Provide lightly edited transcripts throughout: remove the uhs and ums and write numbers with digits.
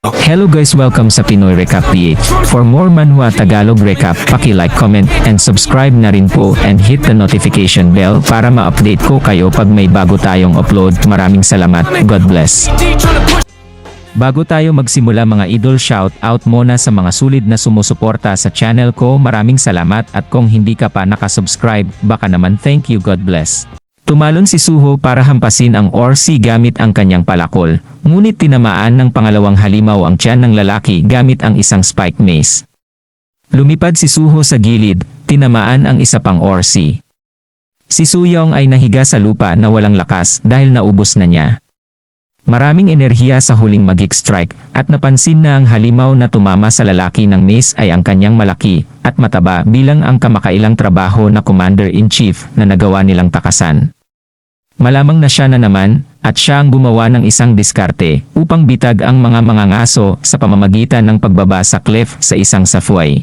Hello guys, welcome sa Pinoy Recap PH. For more Manhwa Tagalog Recap, paki-like, comment, and subscribe na rin po and hit the notification bell para ma-update ko kayo pag may bago tayong upload. Maraming salamat. God bless. Bago tayo magsimula mga idol, shout out muna sa mga sulit na sumusuporta sa channel ko. Maraming salamat at kung hindi ka pa nakasubscribe, baka naman thank you. God bless. Tumalon si Suho para hampasin ang Orsi gamit ang kanyang palakol, ngunit tinamaan ng pangalawang halimaw ang tiyan ng lalaki gamit ang isang spike mace. Lumipad si Suho sa gilid, tinamaan ang isa pang Orsi. Si Suyong ay nahiga sa lupa na walang lakas dahil naubos na niya. Maraming enerhiya sa huling mag-strike at napansin na ang halimaw na tumama sa lalaki ng mace ay ang kanyang malaki at mataba bilang ang kamakailang trabaho na Commander-in-Chief na nagawa nilang takasan. Malamang na siya na naman, at siya ang gumawa ng isang diskarte upang bitag ang mga mangangaso sa pamamagitan ng pagbaba sa cliff sa isang safway.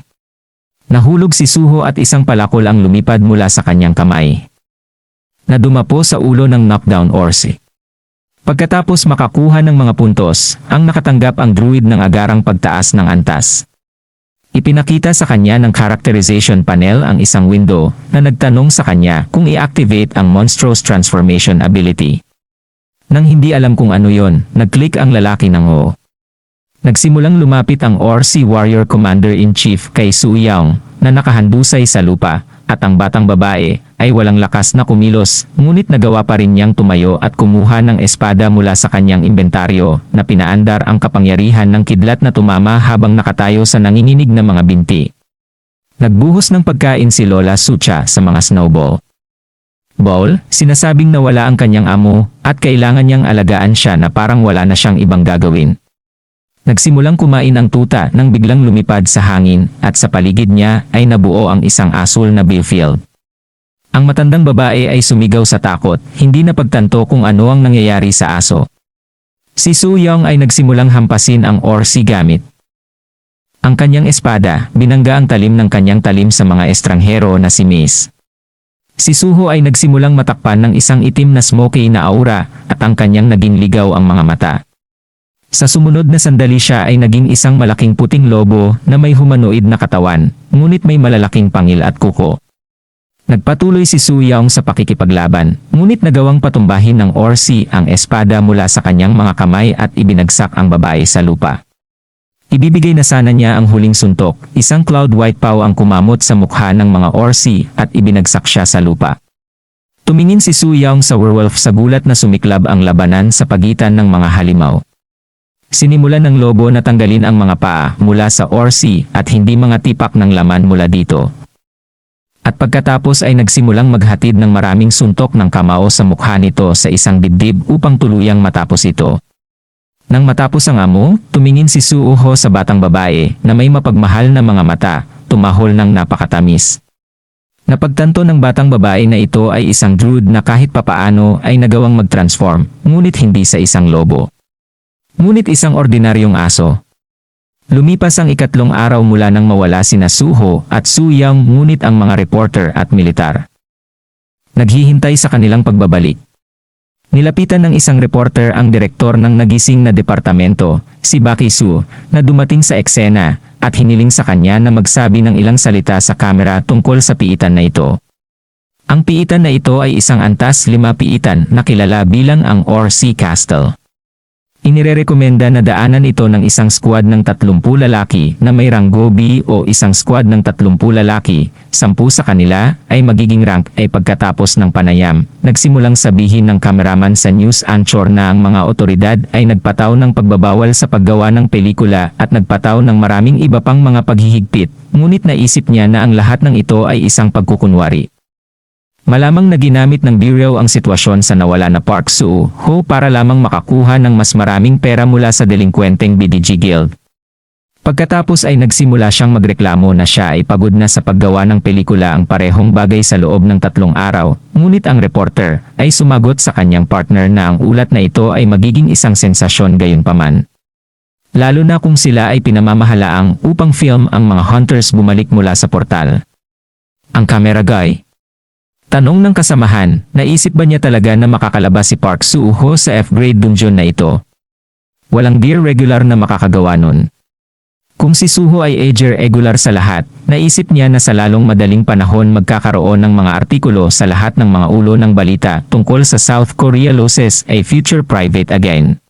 Nahulog si Suho at isang palakol ang lumipad mula sa kanyang kamay, na dumapo sa ulo ng knockdown Orsi. Pagkatapos makakuha ng mga puntos, ang nakatanggap ang druid ng agarang pagtaas ng antas. Ipinakita sa kanya ng characterization panel ang isang window na nagtanong sa kanya kung i-activate ang Monstrous Transformation ability. Nang hindi alam kung ano yon, nag-click ang lalaki ng oo. Nagsimulang lumapit ang Orsi Warrior Commander-in-Chief kay Suyong na nakahandusay sa lupa, at ang batang babae ay walang lakas na kumilos, ngunit nagawa pa rin niyang tumayo at kumuha ng espada mula sa kanyang inventaryo na pinaandar ang kapangyarihan ng kidlat na tumama habang nakatayo sa nanginginig na mga binti. Nagbuhos ng pagkain si Lola Sucha sa mga snowball. Sinasabing nawala ang kanyang amo at kailangan niyang alagaan siya na parang wala na siyang ibang gagawin. Nagsimulang kumain ang tuta nang biglang lumipad sa hangin at sa paligid niya ay nabuo ang isang asul na battlefield. Ang matandang babae ay sumigaw sa takot, hindi na pagtanto kung ano ang nangyayari sa aso. Si Suyong ay nagsimulang hampasin ang Orsi gamit ang kanyang espada, binangga ang talim ng kanyang talim sa mga estranghero na si Mace. Si Suho ay nagsimulang matakpan ng isang itim na smoky na aura at ang kanyang naging ligaw ang mga mata. Sa sumunod na sandali siya ay naging isang malaking puting lobo na may humanoid na katawan, ngunit may malalaking pangil at kuko. Nagpatuloy si Suyong sa pakikipaglaban, ngunit nagawang patumbahin ng Orsi ang espada mula sa kanyang mga kamay at ibinagsak ang babae sa lupa. Ibibigay na sana niya ang huling suntok, isang cloud white paw ang kumamot sa mukha ng mga Orsi at ibinagsak siya sa lupa. Tumingin si Suyong sa werewolf sa gulat na sumiklab ang labanan sa pagitan ng mga halimaw. Sinimulan ng lobo na tanggalin ang mga paa mula sa Orsi at hindi mga tipak ng laman mula dito. At pagkatapos ay nagsimulang maghatid ng maraming suntok ng kamao sa mukha nito sa isang dibdib upang tuluyang matapos ito. Nang matapos ang amo, tumingin si Suho sa batang babae na may mapagmahal na mga mata, tumahol ng napakatamis. Napagtanto ng batang babae na ito ay isang druid na kahit papaano ay nagawang mag-transform, ngunit hindi sa isang lobo, ngunit isang ordinaryong aso. Lumipas ang ikatlong araw mula nang mawala sina Suho at Suyong, ngunit ang mga reporter at militar naghihintay sa kanilang pagbabalik. Nilapitan ng isang reporter ang direktor ng nagising na departamento, si Baki Su, na dumating sa eksena at hiniling sa kanya na magsabi ng ilang salita sa kamera tungkol sa piitan na ito. Ang piitan na ito ay isang antas 5 piitan na kilala bilang ang Orsi Castle. Inirerekomenda na daanan ito ng isang squad ng 30 lalaki na may ranggo B o isang squad ng 30 lalaki, 10 sa kanila ay magiging rank ay pagkatapos ng panayam. Nagsimulang sabihin ng kameraman sa news anchor na ang mga otoridad ay nagpataw ng pagbabawal sa paggawa ng pelikula at nagpataw ng maraming iba pang mga paghihigpit, ngunit naisip niya na ang lahat ng ito ay isang pagkukunwari. Malamang na ginamit ng Bureau ang sitwasyon sa nawala na Park Suho para lamang makakuha ng mas maraming pera mula sa delinkwenteng BDG Guild. Pagkatapos ay nagsimula siyang magreklamo na siya ay pagod na sa paggawa ng pelikula ang parehong bagay sa loob ng 3 araw, ngunit ang reporter ay sumagot sa kanyang partner na ang ulat na ito ay magiging isang sensasyon gayunpaman. Lalo na kung sila ay pinamamahalaang upang film ang mga hunters bumalik mula sa portal. Ang camera guy. Tanong ng kasamahan, naisip ba niya talaga na makakalabas si Park Suho sa F-grade dungeon na ito? Walang deer regular na makakagawa nun. Kung si Suho ay ager regular sa lahat, naisip niya na sa lalong madaling panahon magkakaroon ng mga artikulo sa lahat ng mga ulo ng balita tungkol sa South Korea loses a future private again.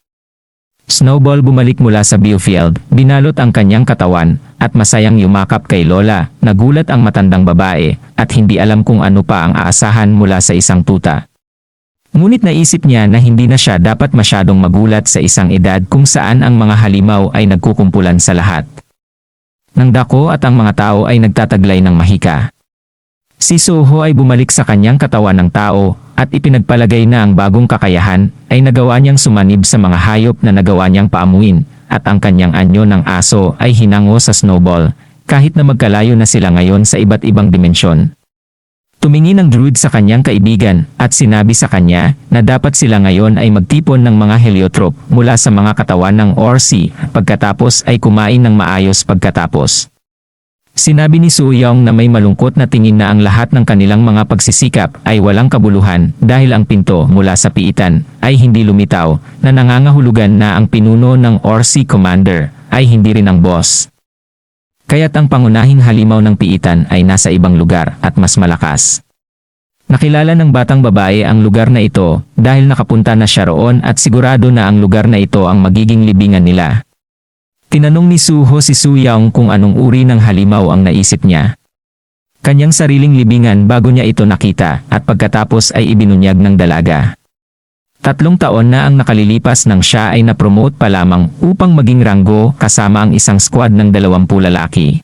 Snowball bumalik mula sa viewfield, binalot ang kanyang katawan, at masayang yumakap kay Lola. Nagulat ang matandang babae, at hindi alam kung ano pa ang aasahan mula sa isang tuta. Ngunit naisip niya na hindi na siya dapat masyadong magulat sa isang edad kung saan ang mga halimaw ay nagkukumpulan sa lahat ng dako at ang mga tao ay nagtataglay ng mahika. Si Suho ay bumalik sa kanyang katawan ng tao, at ipinagpalagay na ang bagong kakayahan ay nagawa niyang sumanib sa mga hayop na nagawa niyang paamuin, at ang kanyang anyo ng aso ay hinango sa Snowball, kahit na magkalayo na sila ngayon sa iba't ibang dimensyon. Tumingin ang druid sa kanyang kaibigan at sinabi sa kanya na dapat sila ngayon ay magtipon ng mga heliotrope mula sa mga katawan ng Orsi pagkatapos ay kumain ng maayos pagkatapos. Sinabi ni Suyong na may malungkot na tingin na ang lahat ng kanilang mga pagsisikap ay walang kabuluhan dahil ang pinto mula sa piitan ay hindi lumitaw, na nangangahulugan na ang pinuno ng Orsi commander ay hindi rin ang boss. Kaya't ang pangunahing halimaw ng piitan ay nasa ibang lugar at mas malakas. Nakilala ng batang babae ang lugar na ito dahil nakapunta na siya roon at sigurado na ang lugar na ito ang magiging libingan nila. Tinanong ni Suho si Suyong kung anong uri ng halimaw ang naisip niya. Kanyang sariling libingan bago niya ito nakita at pagkatapos ay ibinunyag ng dalaga. 3 taon na ang nakalilipas nang siya ay napromote pa lamang upang maging ranggo kasama ang isang squad ng 20 lalaki.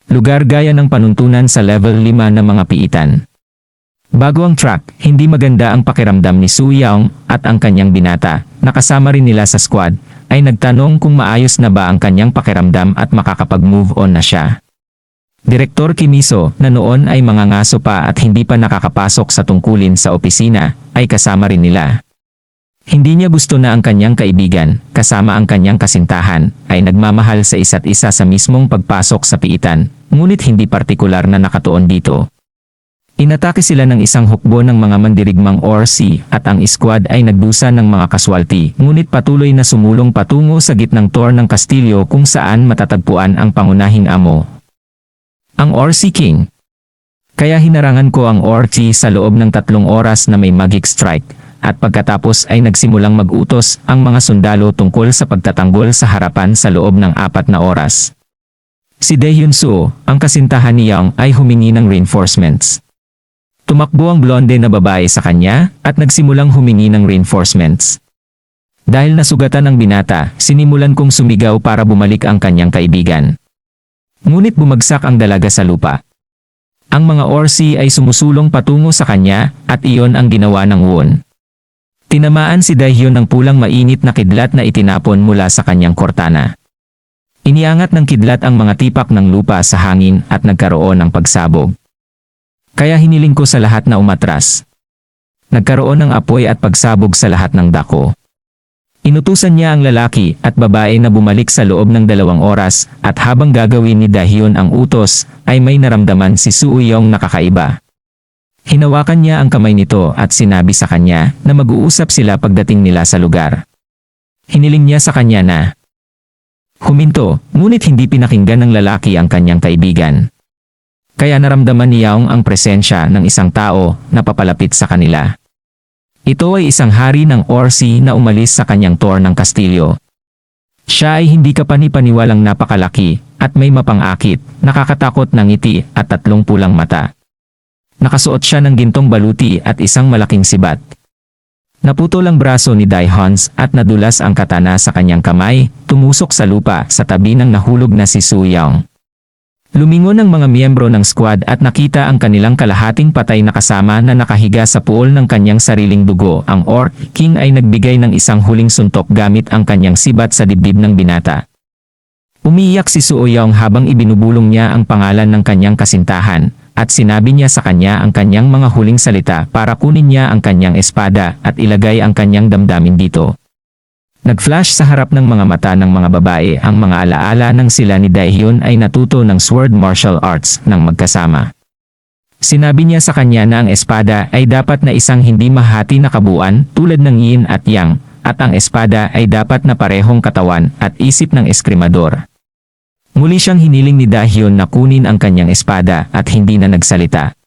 Lugar gaya ng panuntunan sa level 5 ng mga piitan. Bago ang track, hindi maganda ang pakiramdam ni Suyong at ang kanyang binata, na kasama rin nila sa squad, ay nagtanong kung maayos na ba ang kanyang pakiramdam at makakapag-move on na siya. Direktor Kimiso, na noon ay mangangaso pa at hindi pa nakakapasok sa tungkulin sa opisina, ay kasama rin nila. Hindi niya gusto na ang kanyang kaibigan, kasama ang kanyang kasintahan, ay nagmamahal sa isa't isa sa mismong pagpasok sa piitan, ngunit hindi partikular na nakatuon dito. Inatake sila ng isang hukbo ng mga mandirigmang Orsi at ang squad ay nagdusa ng mga kaswalti, ngunit patuloy na sumulong patungo sa gitnang tor ng kastilyo kung saan matatagpuan ang pangunahing amo, ang Orsi King. Kaya hinarangan ko ang Orsi sa loob ng 3 oras na may magic strike, at pagkatapos ay nagsimulang mag-utos ang mga sundalo tungkol sa pagtatanggol sa harapan sa loob ng 4 na oras. Si Daehyun-soo, ang kasintahan ni Young, ay humingi ng reinforcements. Tumakbo ang blonde na babae sa kanya at nagsimulang humingi ng reinforcements. Dahil nasugatan ang binata, sinimulan kong sumigaw para bumalik ang kanyang kaibigan. Ngunit bumagsak ang dalaga sa lupa. Ang mga Orsi ay sumusulong patungo sa kanya at iyon ang ginawa ng Won. Tinamaan si Daehyun ng pulang mainit na kidlat na itinapon mula sa kanyang kortana. Iniangat ng kidlat ang mga tipak ng lupa sa hangin at nagkaroon ng pagsabog. Kaya hiniling ko sa lahat na umatras. Nagkaroon ng apoy at pagsabog sa lahat ng dako. Inutusan niya ang lalaki at babae na bumalik sa loob ng 2 oras at habang gagawin ni Daehyun ang utos, ay may naramdaman si Suyong na kakaiba. Hinawakan niya ang kamay nito at sinabi sa kanya na mag-uusap sila pagdating nila sa lugar. Hiniling niya sa kanya na huminto, ngunit hindi pinakinggan ng lalaki ang kanyang kaibigan. Kaya naramdaman ni Young ang presensya ng isang tao na papalapit sa kanila. Ito ay isang hari ng Orsi na umalis sa kanyang tor ng kastilyo. Siya ay hindi kapani-paniwalang napakalaki at may mapangakit, nakakatakot na ngiti at 3 pulang mata. Nakasuot siya ng gintong baluti at isang malaking sibat. Naputol ang braso ni Daehyun at nadulas ang katana sa kanyang kamay, tumusok sa lupa sa tabi ng nahulog na si Suyong. Lumingon ang mga miyembro ng squad at nakita ang kanilang kalahating patay na kasama na nakahiga sa pool ng kanyang sariling dugo. Ang Orc King ay nagbigay ng isang huling suntok gamit ang kanyang sibat sa dibdib ng binata. Umiiyak si Suyong habang ibinubulong niya ang pangalan ng kanyang kasintahan, at sinabi niya sa kanya ang kanyang mga huling salita para kunin niya ang kanyang espada at ilagay ang kanyang damdamin dito. Nag-flash sa harap ng mga mata ng mga babae ang mga alaala ng sila ni Daehyun ay natuto ng sword martial arts ng magkasama. Sinabi niya sa kanya na ang espada ay dapat na isang hindi mahati na kabuuan tulad ng yin at yang, at ang espada ay dapat na parehong katawan at isip ng eskrimador. Muli siyang hiniling ni Dahyun na kunin ang kanyang espada at hindi na nagsalita.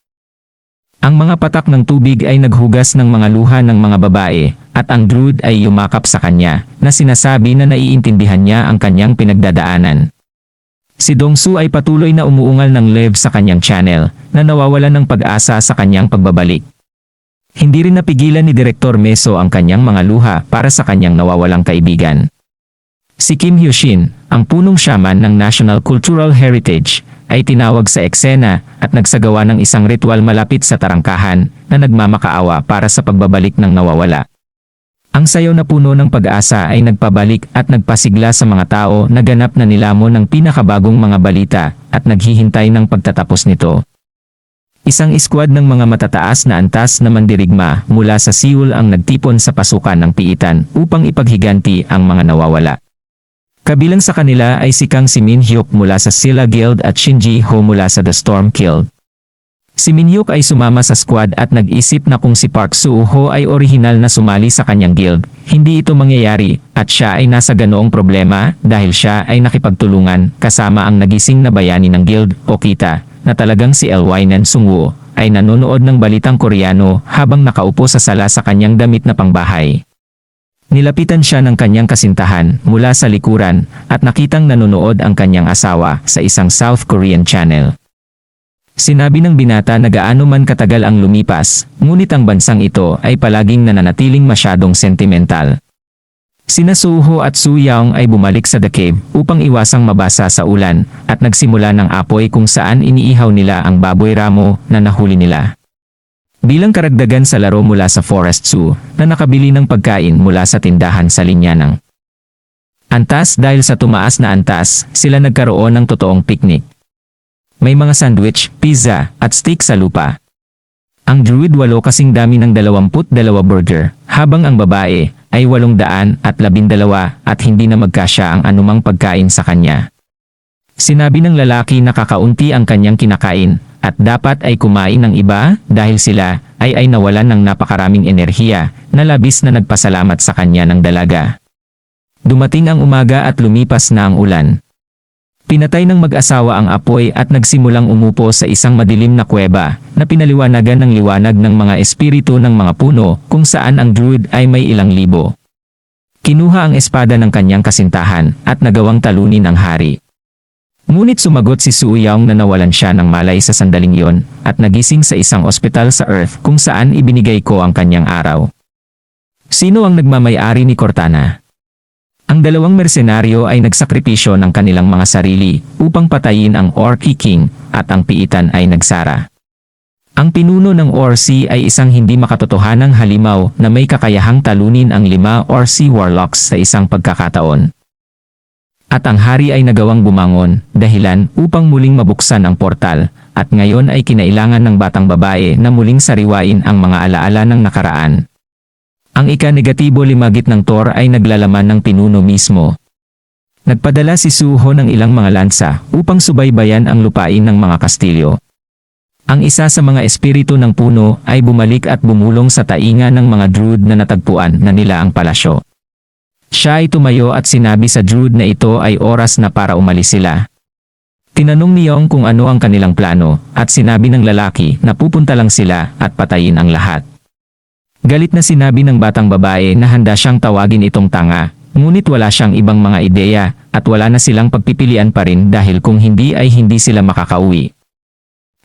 Ang mga patak ng tubig ay naghugas ng mga luha ng mga babae at ang druid ay yumakap sa kanya na sinasabi na naiintindihan niya ang kanyang pinagdadaanan. Si Dongsu ay patuloy na umuungal ng lev sa kanyang channel na nawawalan ng pag-asa sa kanyang pagbabalik. Hindi rin napigilan ni Direktor Meso ang kanyang mga luha para sa kanyang nawawalang kaibigan. Si Kim Hyoshin, ang punong shaman ng National Cultural Heritage, ay tinawag sa eksena at nagsagawa ng isang ritual malapit sa tarangkahan na nagmamakaawa para sa pagbabalik ng nawawala. Ang sayaw na puno ng pag-asa ay nagpabalik at nagpasigla sa mga tao na ganap na nilamon ng pinakabagong mga balita at naghihintay ng pagtatapos nito. Isang squad ng mga matataas na antas na mandirigma mula sa Seoul ang nagtipon sa pasukan ng piitan upang ipaghiganti ang mga nawawala. Kabilang sa kanila ay si Kang si Min Hyuk mula sa Silla Guild at Shin Ji Ho mula sa The Storm Guild. Si Min Hyuk ay sumama sa squad at nag-isip na kung si Park Soo-ho ay orihinal na sumali sa kanyang guild, hindi ito mangyayari at siya ay nasa ganoong problema dahil siya ay nakipagtulungan kasama ang nagising na bayani ng guild o kita na talagang si Elwinan Sungwoo ay nanonood ng balitang Koreano habang nakaupo sa sala sa kanyang damit na pangbahay. Nilapitan siya ng kanyang kasintahan mula sa likuran at nakitang nanonood ang kanyang asawa sa isang South Korean channel. Sinabi ng binata na gaano man katagal ang lumipas, ngunit ang bansang ito ay palaging nananatiling masyadong sentimental. Sina Soo-ho at Soo-young ay bumalik sa The Cave upang iwasang mabasa sa ulan at nagsimula ng apoy kung saan iniihaw nila ang baboy ramo na nahuli nila. Bilang karagdagan sa laro mula sa Forest Zoo na nakabili ng pagkain mula sa tindahan sa linya ng antas dahil sa tumaas na antas, sila nagkaroon ng totoong picnic. May mga sandwich, pizza, at steak sa lupa. Ang druid 8 kasing dami ng 22 burger, habang ang babae ay 812 at hindi na magkasya ang anumang pagkain sa kanya. Sinabi ng lalaki na kakaunti ang kanyang kinakain at dapat ay kumain ng iba dahil sila ay nawalan ng napakaraming enerhiya na labis na nagpasalamat sa kanya ng dalaga. Dumating ang umaga at lumipas na ang ulan. Pinatay ng mag-asawa ang apoy at nagsimulang umupo sa isang madilim na kuweba na pinaliwanagan ng liwanag ng mga espiritu ng mga puno kung saan ang druid ay may ilang libo. Kinuha ang espada ng kanyang kasintahan at nagawang talunin ang hari. Ngunit sumagot si Soo-young na nawalan siya ng malay sa sandaling iyon at nagising sa isang ospital sa Earth kung saan ibinigay ko ang kanyang araw. Sino ang nagmamay-ari ni Cortana? Ang dalawang mersenaryo ay nagsakripisyo ng kanilang mga sarili upang patayin ang Orc King at ang piitan ay nagsara. Ang pinuno ng Orc ay isang hindi makatotohanang halimaw na may kakayahang talunin ang 5 Orc warlocks sa isang pagkakataon. At ang hari ay nagawang bumangon dahilan upang muling mabuksan ang portal at ngayon ay kinailangan ng batang babae na muling sariwain ang mga alaala ng nakaraan. Ang ika-negatibo 5 ng Thor ay naglalaman ng pinuno mismo. Nagpadala si Soo-ho ng ilang mga lansa upang subaybayan ang lupain ng mga kastilyo. Ang isa sa mga espiritu ng puno ay bumalik at bumulong sa tainga ng mga druid na natagpuan na nila ang palasyo. Siya ay tumayo at sinabi sa druid na ito ay oras na para umalis sila. Tinanong ni Young kung ano ang kanilang plano at sinabi ng lalaki na pupunta lang sila at patayin ang lahat. Galit na sinabi ng batang babae na handa siyang tawagin itong tanga, ngunit wala siyang ibang mga ideya at wala na silang pagpipilian pa rin dahil kung hindi ay hindi sila makakauwi.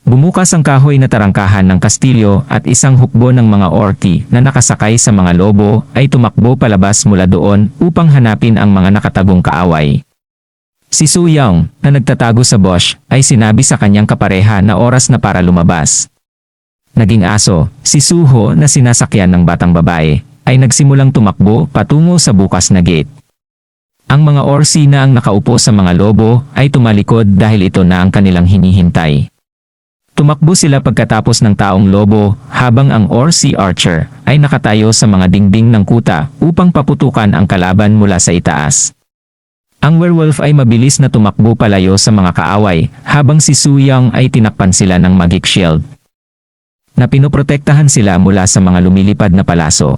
Bumukas ang kahoy na tarangkahan ng kastilyo at isang hukbo ng mga orki na nakasakay sa mga lobo ay tumakbo palabas mula doon upang hanapin ang mga nakatagong kaaway. Si Soo-young, na nagtatago sa bush, ay sinabi sa kanyang kapareha na oras na para lumabas. Naging aso, si Soo-ho na sinasakyan ng batang babae, ay nagsimulang tumakbo patungo sa bukas na gate. Ang mga orsi na ang nakaupo sa mga lobo ay tumalikod dahil ito na ang kanilang hinihintay. Tumakbo sila pagkatapos ng taong lobo habang ang orsi archer ay nakatayo sa mga dingding ng kuta upang paputukan ang kalaban mula sa itaas. Ang werewolf ay mabilis na tumakbo palayo sa mga kaaway habang si Soo-young ay tinakpan sila ng magic shield na pinoprotektahan sila mula sa mga lumilipad na palaso.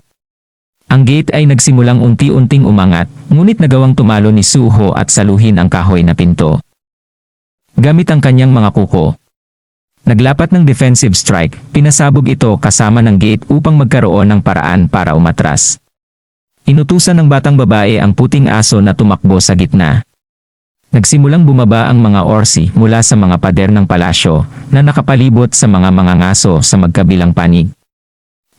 Ang gate ay nagsimulang unti-unting umangat, ngunit nagawang tumalo ni Suho at saluhin ang kahoy na pinto. Gamit ang kanyang mga kuko. Naglapat ng defensive strike, pinasabog ito kasama ng gate upang magkaroon ng paraan para umatras. Inutusan ng batang babae ang puting aso na tumakbo sa gitna. Nagsimulang bumaba ang mga orsi mula sa mga pader ng palasyo na nakapalibot sa mga ngaso sa magkabilang panig.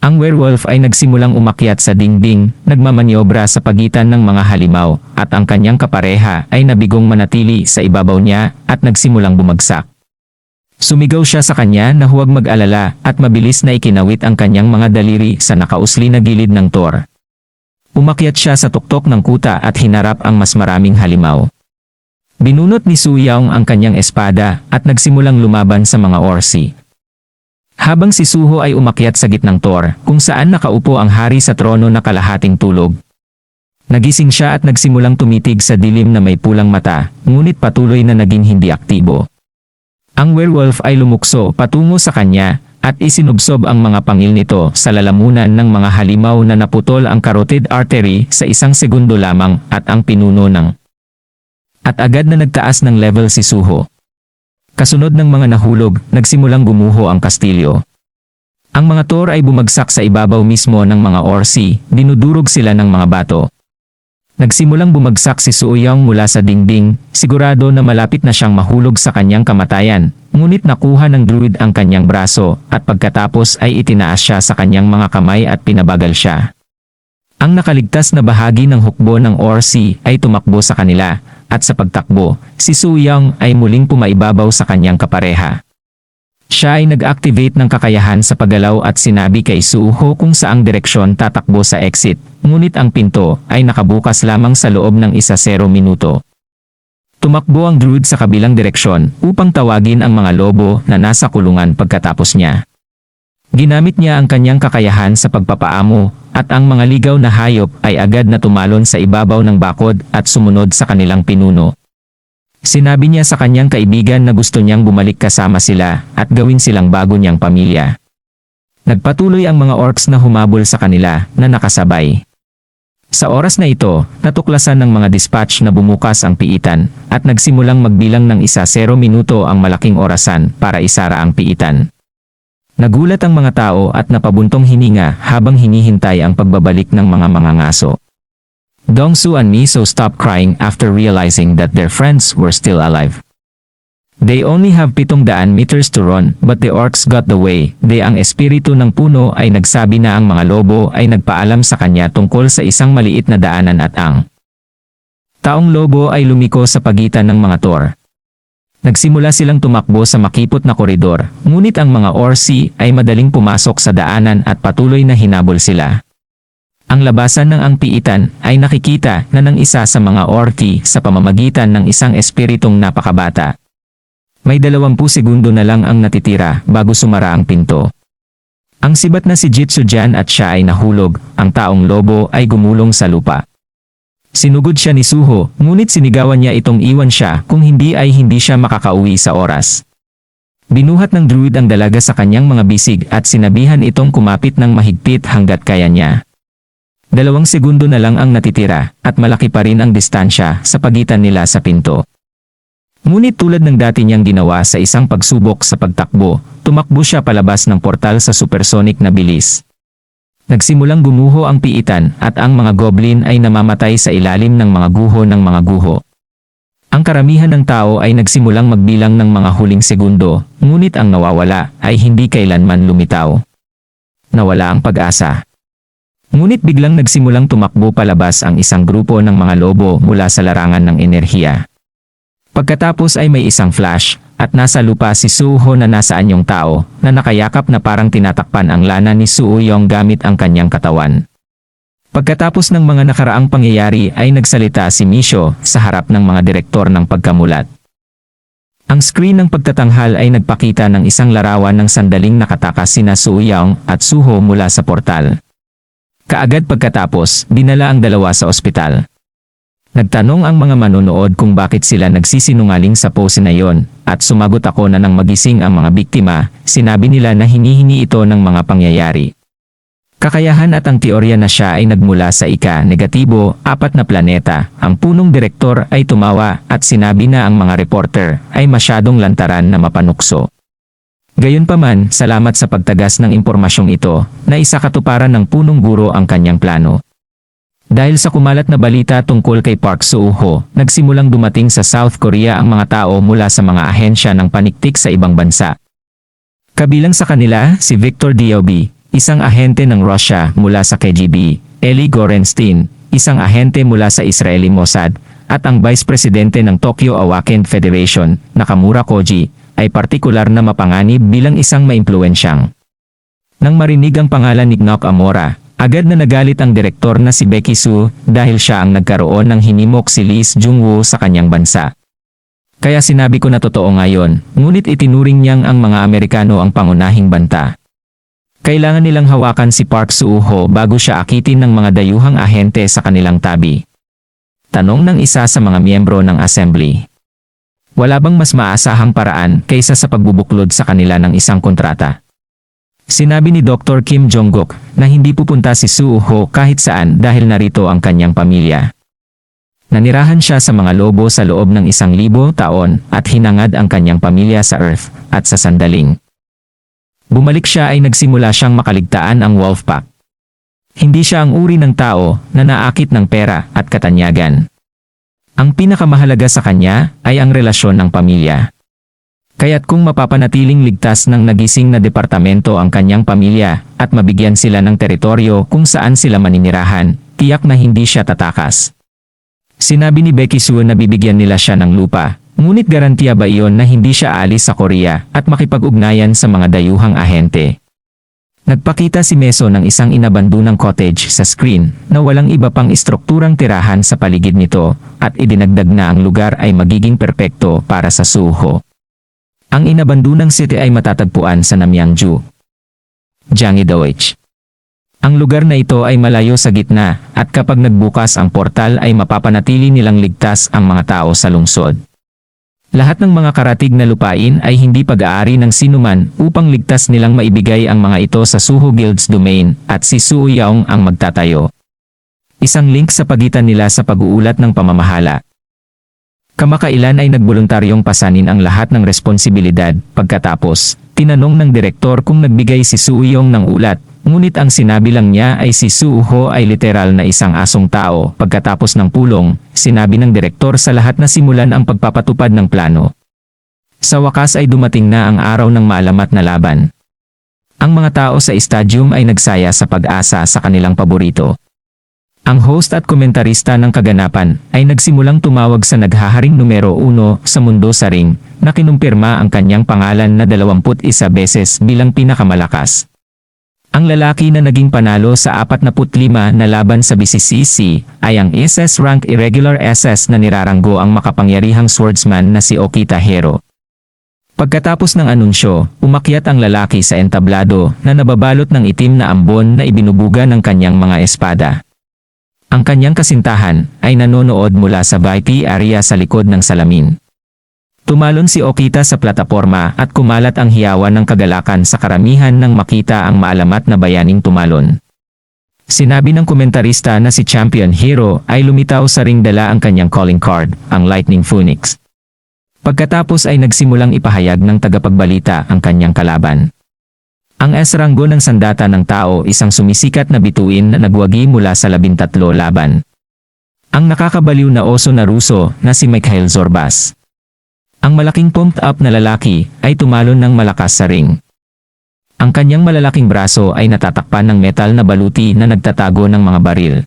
Ang werewolf ay nagsimulang umakyat sa dingding, nagmamanyobra sa pagitan ng mga halimaw, at ang kanyang kapareha ay nabigong manatili sa ibabaw niya at nagsimulang bumagsak. Sumigaw siya sa kanya na huwag mag-alala at mabilis na ikinawit ang kanyang mga daliri sa nakausli na gilid ng Thor. Umakyat siya sa tuktok ng kuta at hinarap ang mas maraming halimaw. Binunot ni Su Yaong ang kanyang espada at nagsimulang lumaban sa mga orsi. Habang si Suho ay umakyat sa gitnang Thor, kung saan nakaupo ang hari sa trono na kalahating tulog. Nagising siya at nagsimulang tumitig sa dilim na may pulang mata, ngunit patuloy na naging hindi aktibo. Ang werewolf ay lumukso patungo sa kanya at isinubsob ang mga pangil nito sa lalamunan ng mga halimaw na naputol ang carotid artery sa 1 segundo lamang at ang pinuno ng at agad na nagtaas ng level si Suho. Kasunod ng mga nahulog, nagsimulang gumuho ang kastilyo. Ang mga Thor ay bumagsak sa ibabaw mismo ng mga orsi, dinudurog sila ng mga bato. Nagsimulang bumagsak si Su Yaong mula sa dingding, sigurado na malapit na siyang mahulog sa kanyang kamatayan, ngunit nakuha ng druid ang kanyang braso at pagkatapos ay itinaas siya sa kanyang mga kamay at pinabagal siya. Ang nakaligtas na bahagi ng hukbo ng orsi ay tumakbo sa kanila, at sa pagtakbo, si Su Yaong ay muling pumaibabaw sa kanyang kapareha. Siya ay nag-activate ng kakayahan sa paggalaw at sinabi kay Suho kung saang direksyon tatakbo sa exit, ngunit ang pinto ay nakabukas lamang sa loob ng 10 minuto. Tumakbo ang druid sa kabilang direksyon upang tawagin ang mga lobo na nasa kulungan pagkatapos niya. Ginamit niya ang kanyang kakayahan sa pagpapaamo, at ang mga ligaw na hayop ay agad na tumalon sa ibabaw ng bakod at sumunod sa kanilang pinuno. Sinabi niya sa kanyang kaibigan na gusto niyang bumalik kasama sila at gawin silang bago niyang pamilya. Nagpatuloy ang mga orcs na humabol sa kanila na nakasabay. Sa oras na ito, natuklasan ng mga dispatch na bumukas ang piitan at nagsimulang magbilang ng 0 minuto ang malaking orasan para isara ang piitan. Nagulat ang mga tao at napabuntong hininga habang hinihintay ang pagbabalik ng mga ngaso. Dongsu and Miso stopped crying after realizing that their friends were still alive. They only have 700 meters to run, but the orcs got the way. Ang espiritu ng puno ay nagsabi na ang mga lobo ay nagpaalam sa kanya tungkol sa isang maliit na daanan at ang taong lobo ay lumiko sa pagitan ng mga Thor. Nagsimula silang tumakbo sa makipot na koridor, ngunit ang mga orsi ay madaling pumasok sa daanan at patuloy na hinabol sila. Ang labasan ng ang piitan ay nakikita na ng isa sa mga orki sa pamamagitan ng isang espiritong napakabata. May 20 segundo na lang ang natitira bago sumara ang pinto. Ang sibat na si Jitsujan at siya ay nahulog, ang taong lobo ay gumulong sa lupa. Sinugod siya ni Suho, ngunit sinigawan niya itong iwan siya kung hindi ay hindi siya makakauwi sa oras. Binuhat ng druid ang dalaga sa kanyang mga bisig at sinabihan itong kumapit ng mahigpit hanggat kaya niya. 2 segundo na lang ang natitira at malaki pa rin ang distansya sa pagitan nila sa pinto. Ngunit tulad ng dati niyang ginawa sa isang pagsubok sa pagtakbo, tumakbo siya palabas ng portal sa supersonic na bilis. Nagsimulang gumuho ang piitan at ang mga goblin ay namamatay sa ilalim ng mga guho ng mga guho. Ang karamihan ng tao ay nagsimulang magbilang ng mga huling segundo, ngunit ang nawawala ay hindi kailanman lumitaw. Nawala ang pag-asa. Ngunit biglang nagsimulang tumakbo palabas ang isang grupo ng mga lobo mula sa larangan ng enerhiya. Pagkatapos ay may isang flash, at nasa lupa si Suho na nasa anyong tao, na nakayakap na parang tinatakpan ang lana ni Su Yaong gamit ang kanyang katawan. Pagkatapos ng mga nakaraang pangyayari ay nagsalita si Misho sa harap ng mga direktor ng pagkamulat. Ang screen ng pagtatanghal ay nagpakita ng isang larawan ng sandaling nakatakas sina Su Yaong at Suho mula sa portal. Kaagad pagkatapos, dinala ang dalawa sa ospital. Nagtanong ang mga manonood kung bakit sila nagsisinungaling sa pose na yon, at sumagot ako na nang magising ang mga biktima, sinabi nila na hinihingi ito ng mga pangyayari. Kakayahan at ang teorya na siya ay nagmula sa ika-negatibo, 4 na planeta. Ang punong direktor ay tumawa at sinabi na ang mga reporter ay masyadong lantaran na mapanukso. Gayunpaman, salamat sa pagtagas ng impormasyong ito, na isakatuparan ng punong guro ang kanyang plano. Dahil sa kumalat na balita tungkol kay Park Soo-ho, nagsimulang dumating sa South Korea ang mga tao mula sa mga ahensya ng paniktik sa ibang bansa. Kabilang sa kanila, si Victor Diaby, isang ahente ng Russia mula sa KGB, Eli Gorenstein, isang ahente mula sa Israeli Mossad, at ang Vice Presidente ng Tokyo Awaken Federation, Nakamura Koji, ay partikular na mapanganib bilang isang maimpluwensyang. Nang marinig ang pangalan ni Knock Amora, agad na nagalit ang direktor na si Becky Su dahil siya ang nagkaroon ng hinimok si Lee Jung-woo sa kanyang bansa. Kaya sinabi ko na totoo ngayon, ngunit itinuring niyang ang mga Amerikano ang pangunahing banta. Kailangan nilang hawakan si Park Soo-ho bago siya akitin ng mga dayuhang ahente sa kanilang tabi. Tanong ng isa sa mga miyembro ng assembly. Wala bang mas maasahang paraan kaysa sa pagbubuklod sa kanila ng isang kontrata? Sinabi ni Dr. Kim Jong-guk na hindi pupunta si Soo-ho kahit saan dahil narito ang kanyang pamilya. Nanirahan siya sa mga lobo sa loob ng 1,000 taon at hinangad ang kanyang pamilya sa Earth at sa sandaling bumalik siya ay nagsimula siyang makaligtaan ang Wolfpack. Hindi siya ang uri ng tao na naakit ng pera at katanyagan. Ang pinakamahalaga sa kanya ay ang relasyon ng pamilya. Kaya't kung mapapanatiling ligtas ng nagising na departamento ang kanyang pamilya at mabigyan sila ng teritoryo kung saan sila maninirahan, tiyak na hindi siya tatakas. Sinabi ni Becky Su na bibigyan nila siya ng lupa, ngunit garantiya ba iyon na hindi siya aalis sa Korea at makipag-ugnayan sa mga dayuhang ahente? Nagpakita si Meso ng isang inabandunang cottage sa screen na walang iba pang istrukturang tirahan sa paligid nito at idinagdag na ang lugar ay magiging perpekto para sa Soo-ho. Ang inabandunang city ay matatagpuan sa Namyangju, Gyeonggi-do-ich. Ang lugar na ito ay malayo sa gitna at kapag nagbukas ang portal ay mapapanatili nilang ligtas ang mga tao sa lungsod. Lahat ng mga karatig na lupain ay hindi pag-aari ng sinuman upang ligtas nilang maibigay ang mga ito sa Suho Guild's domain at si Soo Yaong ang magtatayo. Isang link sa pagitan nila sa pag-uulat ng pamamahala. Kamakailan ay nagboluntaryong pasanin ang lahat ng responsibilidad. Pagkatapos, tinanong ng direktor kung nagbigay si Soo Yaong ng ulat. Ngunit ang sinabi lang niya ay si Soo-ho ay literal na isang asong tao. Pagkatapos ng pulong, sinabi ng direktor sa lahat na simulan ang pagpapatupad ng plano. Sa wakas ay dumating na ang araw ng maalamat na laban. Ang mga tao sa stadium ay nagsaya sa pag-asa sa kanilang paborito. Ang host at komentarista ng kaganapan ay nagsimulang tumawag sa naghaharing numero 1 sa mundo sa ring na kinumpirma ang kanyang pangalan na 21 beses bilang pinakamalakas. Ang lalaki na naging panalo sa 45 na laban sa BCCC ay ang SS rank Irregular SS na niraranggo ang makapangyarihang swordsman na si Okita Hero. Pagkatapos ng anunsyo, umakyat ang lalaki sa entablado na nababalot ng itim na ambon na ibinubuga ng kanyang mga espada. Ang kanyang kasintahan ay nanonood mula sa VIP area sa likod ng salamin. Tumalon si Okita sa plataporma at kumalat ang hiyawan ng kagalakan sa karamihan nang makita ang maalamat na bayaning tumalon. Sinabi ng komentarista na si Champion Hero ay lumitaw sa ring dala ang kanyang calling card, ang Lightning Phoenix. Pagkatapos ay nagsimulang ipahayag ng tagapagbalita ang kanyang kalaban. Ang S-ranggo ng sandata ng tao isang sumisikat na bituin na nagwagi mula sa 13 laban. Ang nakakabaliw na oso na Ruso na si Mikhail Zorbas. Ang malaking pumped up na lalaki ay tumalon ng malakas sa ring. Ang kanyang malalaking braso ay natatakpan ng metal na baluti na nagtatago ng mga baril.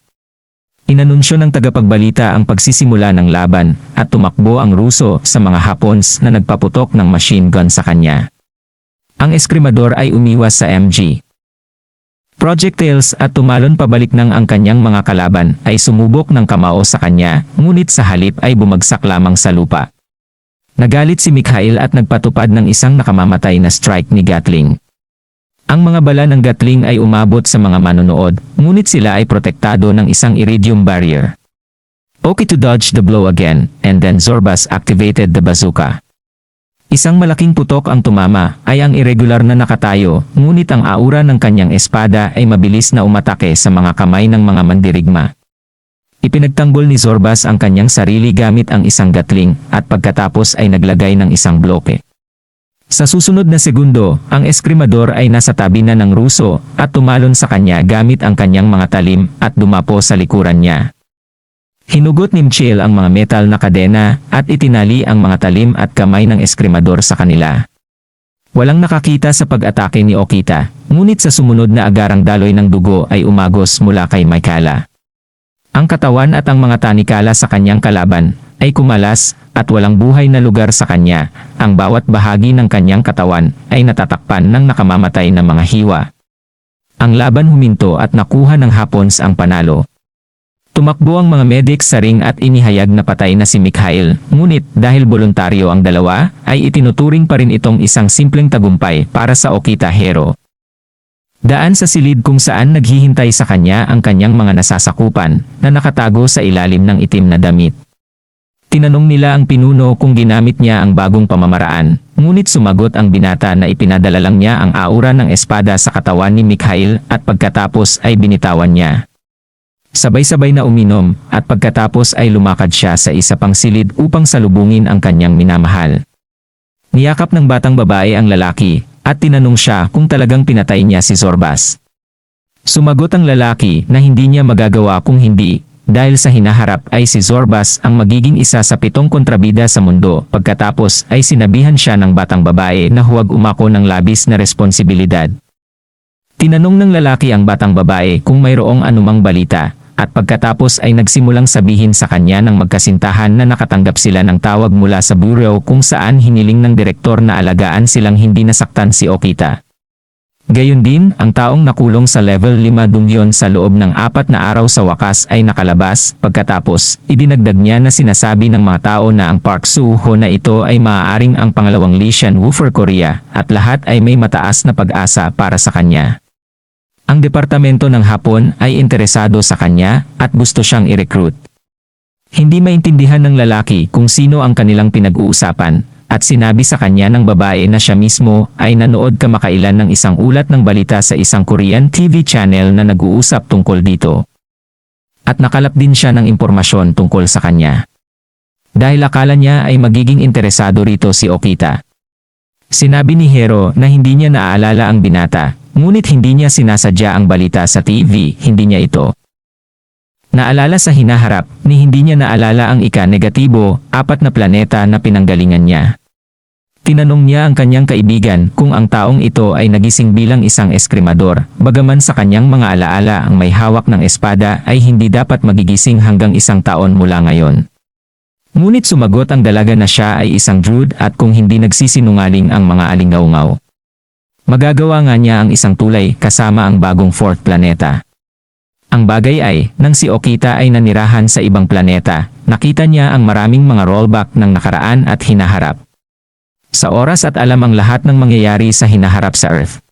Inanunsyo ng tagapagbalita ang pagsisimula ng laban at tumakbo ang Ruso sa mga Hapons na nagpaputok ng machine gun sa kanya. Ang eskrimador ay umiwas sa MG projectiles at tumalon pabalik nang ang kanyang mga kalaban ay sumubok ng kamao sa kanya, ngunit sa halip ay bumagsak lamang sa lupa. Nagalit si Mikhail at nagpatupad ng isang nakamamatay na strike ni Gatling. Ang mga bala ng Gatling ay umabot sa mga manonood, ngunit sila ay protektado ng isang iridium barrier. Okay to dodge the blow again, and then Zorbas activated the bazooka. Isang malaking putok ang tumama, ay ang irregular na nakatayo, ngunit ang aura ng kanyang espada ay mabilis na umatake sa mga kamay ng mga mandirigma. Ipinagtanggol ni Zorbas ang kanyang sarili gamit ang isang gatling, at pagkatapos ay naglagay ng isang bloke. Sa susunod na segundo, ang eskrimador ay nasa tabi na ng Ruso, at tumalon sa kanya gamit ang kanyang mga talim, at dumapo sa likuran niya. Hinugot ni Mchiel ang mga metal na kadena, at itinali ang mga talim at kamay ng eskrimador sa kanila. Walang nakakita sa pag-atake ni Okita, ngunit sa sumunod na agarang daloy ng dugo ay umagos mula kay Maikala. Ang katawan at ang mga tanikala sa kanyang kalaban ay kumalas, at walang buhay na lugar sa kanya. Ang bawat bahagi ng kanyang katawan ay natatakpan ng nakamamatay na mga hiwa. Ang laban huminto at nakuha ng Hapons ang panalo. Tumakbo ang mga medics sa ring at inihayag na patay na si Mikhail, ngunit dahil voluntaryo ang dalawa, ay itinuturing pa rin itong isang simpleng tagumpay para sa Okita Hero. Daan sa silid kung saan naghihintay sa kanya ang kanyang mga nasasakupan na nakatago sa ilalim ng itim na damit. Tinanong nila ang pinuno kung ginamit niya ang bagong pamamaraan, ngunit sumagot ang binata na ipinadala lang niya ang aura ng espada sa katawan ni Mikhail at pagkatapos ay binitawan niya. Sabay-sabay na uminom, at pagkatapos ay lumakad siya sa isa pang silid upang salubungin ang kanyang minamahal. Niyakap ng batang babae ang lalaki, at tinanong siya kung talagang pinatay niya si Zorbas. Sumagot ang lalaki na hindi niya magagawa kung hindi, dahil sa hinaharap ay si Zorbas ang magiging isa sa 7 kontrabida sa mundo. Pagkatapos ay sinabihan siya ng batang babae na huwag umako ng labis na responsibilidad. Tinanong ng lalaki ang batang babae kung mayroong anumang balita, at pagkatapos ay nagsimulang sabihin sa kanya ng magkasintahan na nakatanggap sila ng tawag mula sa bureau kung saan hiniling ng direktor na alagaan silang hindi nasaktan si Okita. Gayon din, ang taong nakulong sa level 5 dumyon sa loob ng 4 na araw sa wakas ay nakalabas. Pagkatapos, idinagdag niya na sinasabi ng mga tao na ang Park Soo-ho na ito ay maaaring ang pangalawang Lee Shan-woo Korea, at lahat ay may mataas na pag-asa para sa kanya. Ang departamento ng Hapon ay interesado sa kanya at gusto siyang i-recruit. Hindi maintindihan ng lalaki kung sino ang kanilang pinag-uusapan, at sinabi sa kanya ng babae na siya mismo ay nanood kamakailan ng isang ulat ng balita sa isang Korean TV channel na nag-uusap tungkol dito. At nakalap din siya ng impormasyon tungkol sa kanya. Dahil akala niya ay magiging interesado rito si Okita. Sinabi ni Hero na hindi niya naaalala ang binata, ngunit hindi niya sinasadya ang balita sa TV, hindi niya ito naalala sa hinaharap, ni hindi niya naalala ang ika-negatibo, 4 na planeta na pinanggalingan niya. Tinanong niya ang kanyang kaibigan kung ang taong ito ay nagising bilang isang eskrimador, bagaman sa kanyang mga alaala ang may hawak ng espada ay hindi dapat magigising hanggang 1 taon mula ngayon. Ngunit sumagot ang dalaga na siya ay isang druid at kung hindi nagsisinungaling ang mga alingaungaw, magagawa nga niya ang isang tulay kasama ang bagong 4th planeta. Ang bagay ay, nang si Okita ay nanirahan sa ibang planeta, nakita niya ang maraming mga rollback ng nakaraan at hinaharap. Sa oras at alam ang lahat ng mangyayari sa hinaharap sa Earth.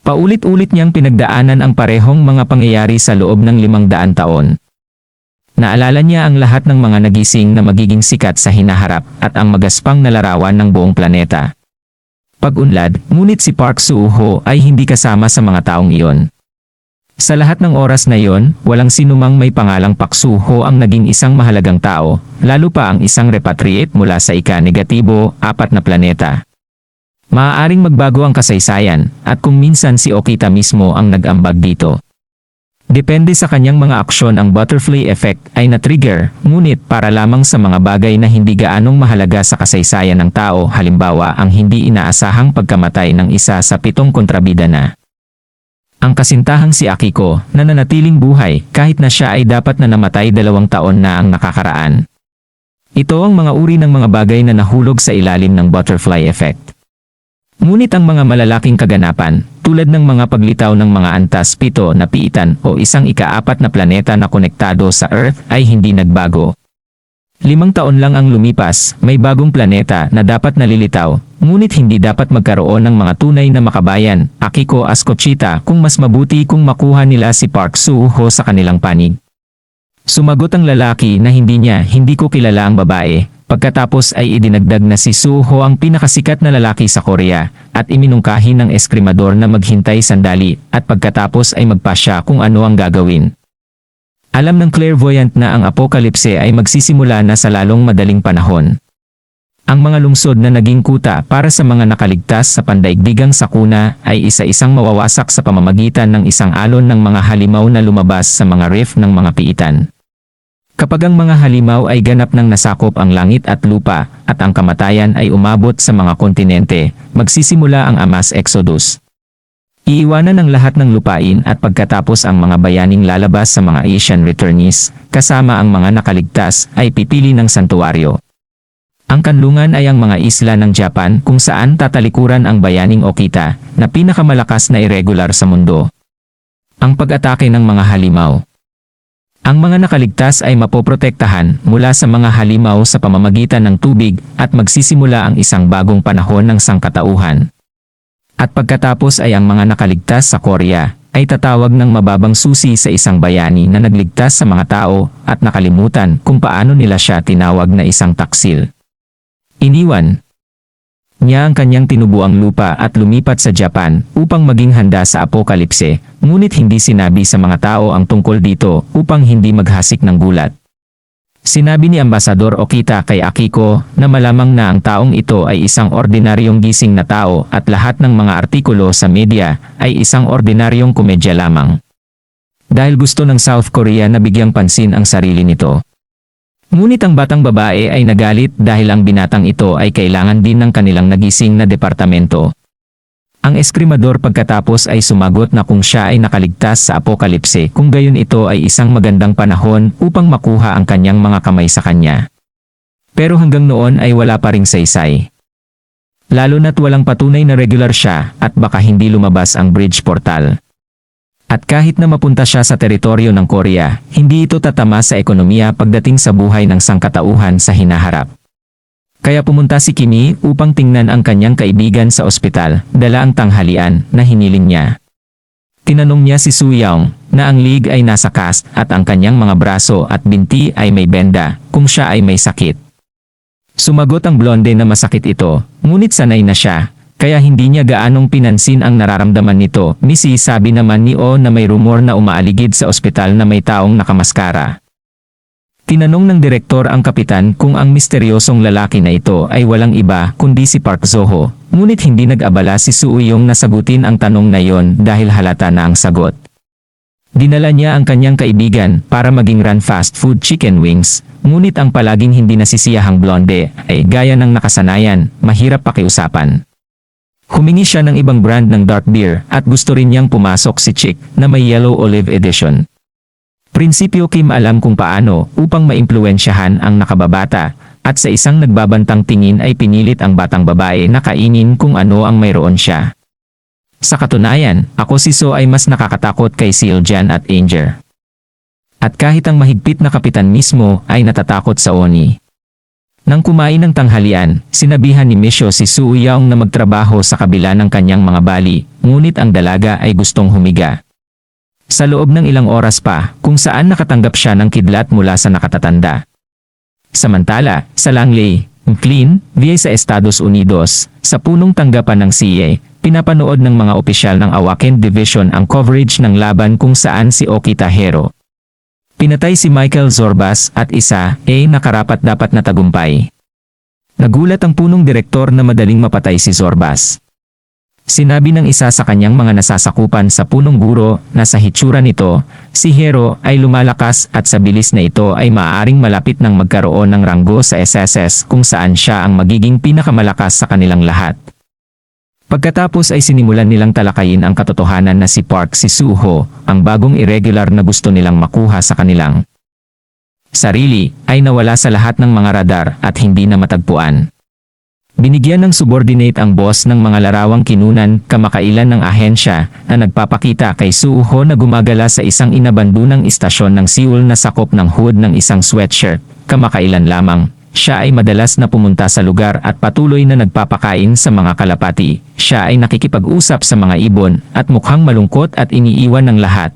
Paulit-ulit niyang pinagdaanan ang parehong mga pangyayari sa loob ng 500 taon. Naalala niya ang lahat ng mga nagising na magiging sikat sa hinaharap at ang magaspang na larawan ng buong planeta. Pag-unlad, ngunit si Park Soo-ho ay hindi kasama sa mga taong iyon. Sa lahat ng oras na iyon, walang sinumang may pangalang Park Soo-ho ang naging isang mahalagang tao, lalo pa ang isang repatriate mula sa ika-negatibo, 4 na planeta. Maaaring magbago ang kasaysayan, at kung minsan si Okita mismo ang nag-ambag dito. Depende sa kanyang mga aksyon ang butterfly effect ay na-trigger, ngunit para lamang sa mga bagay na hindi gaanong mahalaga sa kasaysayan ng tao, halimbawa ang hindi inaasahang pagkamatay ng isa sa 7 kontrabida na. Ang kasintahang si Akiko, na nanatiling buhay kahit na siya ay dapat na namatay 2 taon na ang nakakaraan. Ito ang mga uri ng mga bagay na nahulog sa ilalim ng butterfly effect. Ngunit ang mga malalaking kaganapan, tulad ng mga paglitaw ng mga antas 7 na piitan o isang ika-4 na planeta na konektado sa Earth ay hindi nagbago. 5 taon lang ang lumipas, may bagong planeta na dapat nalilitaw, ngunit hindi dapat magkaroon ng mga tunay na makabayan, Akiko Ascochita, kung mas mabuti kung makuha nila si Park Soo-ho sa kanilang panig. Sumagot ang lalaki na hindi ko kilala ang babae. Pagkatapos ay idinagdag na si Suho ang pinakasikat na lalaki sa Korea at iminungkahi ng eskrimador na maghintay sandali at pagkatapos ay magpasya kung ano ang gagawin. Alam ng clairvoyant na ang apokalipse ay magsisimula na sa lalong madaling panahon. Ang mga lungsod na naging kuta para sa mga nakaligtas sa pandaigdigang sakuna ay isa-isang mawawasak sa pamamagitan ng isang alon ng mga halimaw na lumabas sa mga reef ng mga piitan. Kapag ang mga halimaw ay ganap ng nasakop ang langit at lupa at ang kamatayan ay umabot sa mga kontinente, magsisimula ang mass exodus. Iiwanan ng lahat ng lupain at pagkatapos ang mga bayaning lalabas sa mga Asian returnees, kasama ang mga nakaligtas, ay pipili ng santuaryo. Ang kanlungan ay ang mga isla ng Japan kung saan tatalikuran ang bayaning Okita na pinakamalakas na irregular sa mundo. Ang pag-atake ng mga halimaw. Ang mga nakaligtas ay mapoprotektahan mula sa mga halimaw sa pamamagitan ng tubig at magsisimula ang isang bagong panahon ng sangkatauhan. At pagkatapos ay ang mga nakaligtas sa Korea ay tatawag ng mababang susi sa isang bayani na nagligtas sa mga tao at nakalimutan kung paano nila siya tinawag na isang taksil. Iniwan niya ang kanyang tinubuang lupa at lumipat sa Japan upang maging handa sa apokalipse, ngunit hindi sinabi sa mga tao ang tungkol dito upang hindi maghasik ng gulat. Sinabi ni Ambasador Okita kay Akiko na malamang na ang taong ito ay isang ordinaryong gising na tao at lahat ng mga artikulo sa media ay isang ordinaryong komedya lamang. Dahil gusto ng South Korea na bigyang pansin ang sarili nito. Ngunit ang batang babae ay nagalit dahil ang binatang ito ay kailangan din ng kanilang nagising na departamento. Ang eskrimador pagkatapos ay sumagot na kung siya ay nakaligtas sa apokalipse kung gayon ito ay isang magandang panahon upang makuha ang kanyang mga kamay sa kanya. Pero hanggang noon ay wala pa ring saysay. Lalo na't walang patunay na regular siya at baka hindi lumabas ang bridge portal. At kahit na mapunta siya sa teritoryo ng Korea, hindi ito tatama sa ekonomiya pagdating sa buhay ng sangkatauhan sa hinaharap. Kaya pumunta si Kimi upang tingnan ang kanyang kaibigan sa ospital, dala ang tanghalian na hiniling niya. Tinanong niya si Suyong na ang lig ay nasa cast at ang kanyang mga braso at binti ay may benda kung siya ay may sakit. Sumagot ang blonde na masakit ito, ngunit sanay na siya. Kaya hindi niya gaanong pinansin ang nararamdaman nito. Misi sabi naman ni O na may rumor na umaaligid sa ospital na may taong nakamaskara. Tinanong ng direktor ang kapitan kung ang misteryosong lalaki na ito ay walang iba kundi si Park Soho, ngunit hindi nag-abala si Suuyong na sagutin ang tanong na yon dahil halata na ang sagot. Dinala niya ang kanyang kaibigan para maging run fast food chicken wings, ngunit ang palaging hindi nasisiyahang blonde ay gaya ng nakasanayan, mahirap pakiusapan. Humingi siya ng ibang brand ng dark beer at gusto rin niyang pumasok si Chick na may yellow olive edition. Prinsipyo Kim alam kung paano upang maimpluwensyahan ang nakababata at sa isang nagbabantang tingin ay pinilit ang batang babae na kainin kung ano ang mayroon siya. Sa katunayan, ako si So ay mas nakakatakot kay Sealjan at Anger. At kahit ang mahigpit na kapitan mismo ay natatakot sa Oni. Nang kumain ng tanghalian, sinabihan ni Misho si Suuyong na magtrabaho sa kabila ng kanyang mga bali, ngunit ang dalaga ay gustong humiga. Sa loob ng ilang oras pa, kung saan nakatanggap siya ng kidlat mula sa nakatatanda. Samantala, sa Langley, Clean, VA sa Estados Unidos, sa punong tanggapan ng CA, pinapanood ng mga opisyal ng Awaken Division ang coverage ng laban kung saan si Okita Hero. Pinatay si Michael Zorbas at isa, nakarapat-dapat na tagumpay. Nagulat ang punong direktor na madaling mapatay si Zorbas. Sinabi ng isa sa kanyang mga nasasakupan sa punong guro na sa hitsura nito, si Hero ay lumalakas at sa bilis na ito ay maaaring malapit ng magkaroon ng ranggo sa SSS kung saan siya ang magiging pinakamalakas sa kanilang lahat. Pagkatapos ay sinimulan nilang talakayin ang katotohanan na si Park si Suho, ang bagong irregular na gusto nilang makuha sa kanilang sarili, ay nawala sa lahat ng mga radar at hindi na matagpuan. Binigyan ng subordinate ang boss ng mga larawang kinunan kamakailan ng ahensya na nagpapakita kay Suho na gumagala sa isang inabandunang istasyon ng Seoul na sakop ng hood ng isang sweatshirt. Kamakailan lamang, siya ay madalas na pumunta sa lugar at patuloy na nagpapakain sa mga kalapati. Siya ay nakikipag-usap sa mga ibon at mukhang malungkot at iniiwan ng lahat.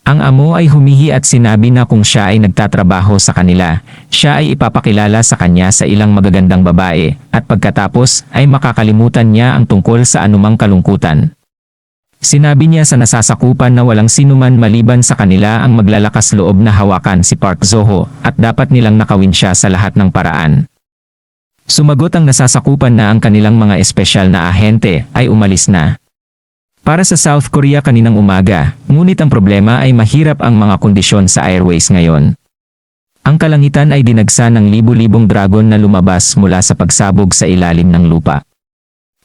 Ang amo ay humihi at sinabi na kung siya ay nagtatrabaho sa kanila, siya ay ipapakilala sa kanya sa ilang magagandang babae, at pagkatapos ay makakalimutan niya ang tungkol sa anumang kalungkutan. Sinabi niya sa nasasakupan na walang sinuman maliban sa kanila ang maglalakas loob na hawakan si Park Zo-ho at dapat nilang nakawin siya sa lahat ng paraan. Sumagot ang nasasakupan na ang kanilang mga espesyal na ahente ay umalis na para sa South Korea kaninang umaga, ngunit ang problema ay mahirap ang mga kondisyon sa airways ngayon. Ang kalangitan ay dinagsa ng libu-libong dragon na lumabas mula sa pagsabog sa ilalim ng lupa.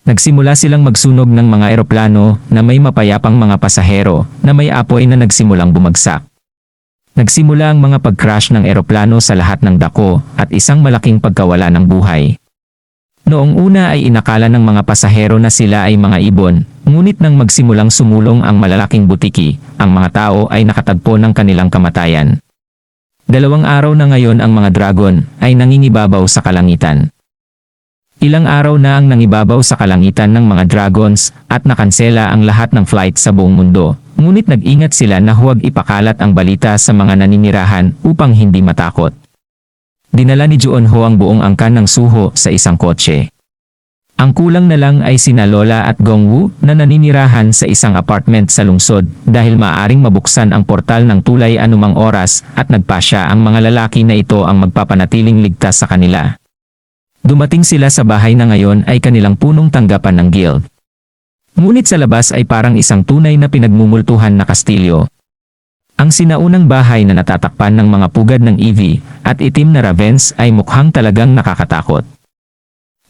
Nagsimula silang magsunog ng mga eroplano na may mapayapang mga pasahero na may apoy na nagsimulang bumagsak. Nagsimula ang mga pag-crash ng eroplano sa lahat ng dako at isang malaking pagkawala ng buhay. Noong una ay inakala ng mga pasahero na sila ay mga ibon, ngunit nang magsimulang sumulong ang malalaking butiki, ang mga tao ay nakatagpo ng kanilang kamatayan. 2 araw na ngayon ang mga dragon ay nangingibabaw sa kalangitan. Ilang araw na ang nangibabaw sa kalangitan ng mga dragons at nakansela ang lahat ng flight sa buong mundo, ngunit nag-ingat sila na huwag ipakalat ang balita sa mga naninirahan upang hindi matakot. Dinala ni Joon-ho ang buong angkan ng suho sa isang kotse. Ang kulang na lang ay sina Lola at Gong-woo na naninirahan sa isang apartment sa lungsod dahil maaaring mabuksan ang portal ng tulay anumang oras at nagpasya ang mga lalaki na ito ang magpapanatiling ligtas sa kanila. Dumating sila sa bahay na ngayon ay kanilang punong tanggapan ng guild. Ngunit sa labas ay parang isang tunay na pinagmumultuhan na kastilyo. Ang sinaunang bahay na natatakpan ng mga pugad ng EV at itim na ravens ay mukhang talagang nakakatakot.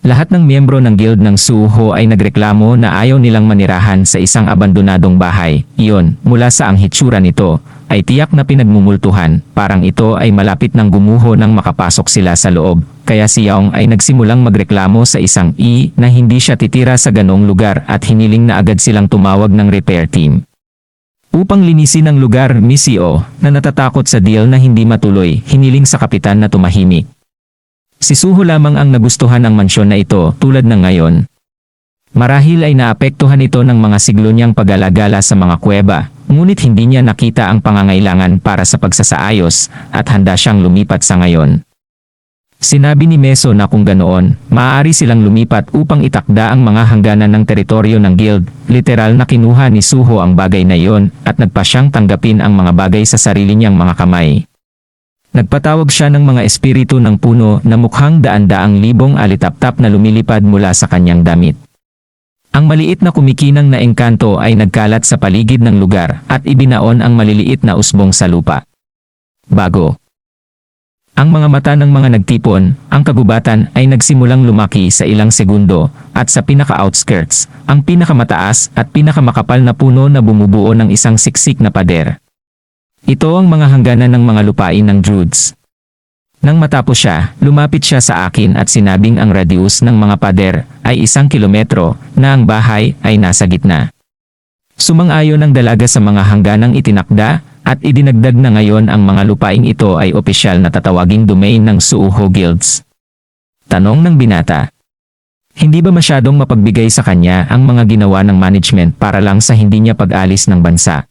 Lahat ng miyembro ng guild ng Suho ay nagreklamo na ayaw nilang manirahan sa isang abandonadong bahay. Iyon, mula sa ang hitsura nito, ay tiyak na pinagmumultuhan, parang ito ay malapit ng gumuho nang makapasok sila sa loob. Kaya si Yaong ay nagsimulang magreklamo sa isang na hindi siya titira sa ganoong lugar at hiniling na agad silang tumawag ng repair team. Upang linisin ang lugar, Miss Yo, na natatakot sa deal na hindi matuloy, hiniling sa kapitan na tumahimik. Si Suho lamang ang nagustuhan ang mansyon na ito tulad ng ngayon. Marahil ay naapektuhan ito ng mga siglo niyang pag-alagala sa mga kuweba, ngunit hindi niya nakita ang pangangailangan para sa pagsasaayos at handa siyang lumipat sa ngayon. Sinabi ni Meso na kung ganoon, maaari silang lumipat upang itakda ang mga hangganan ng teritoryo ng guild. Literal na kinuha ni Suho ang bagay na iyon at nagpa siyang tanggapin ang mga bagay sa sarili niyang mga kamay. Nagpatawag siya ng mga espiritu ng puno na mukhang daan-daang libong alitap-tap na lumilipad mula sa kanyang damit. Ang maliit na kumikinang na engkanto ay nagkalat sa paligid ng lugar at ibinaon ang maliliit na usbong sa lupa. Bago ang mga mata ng mga nagtipon, ang kagubatan ay nagsimulang lumaki sa ilang segundo at sa pinaka-outskirts, ang pinakamataas at pinakamakapal na puno na bumubuo ng isang siksik na pader. Ito ang mga hangganan ng mga lupain ng Druids. Nang matapos siya, lumapit siya sa akin at sinabing ang radius ng mga pader ay 1 kilometro na ang bahay ay nasa gitna. Sumang-ayon ang dalaga sa mga hangganang itinakda at idinagdag na ngayon ang mga lupaing ito ay opisyal na tatawaging domain ng Suho Guilds. Tanong ng binata. Hindi ba masyadong mapagbigay sa kanya ang mga ginawa ng management para lang sa hindi niya pag-alis ng bansa?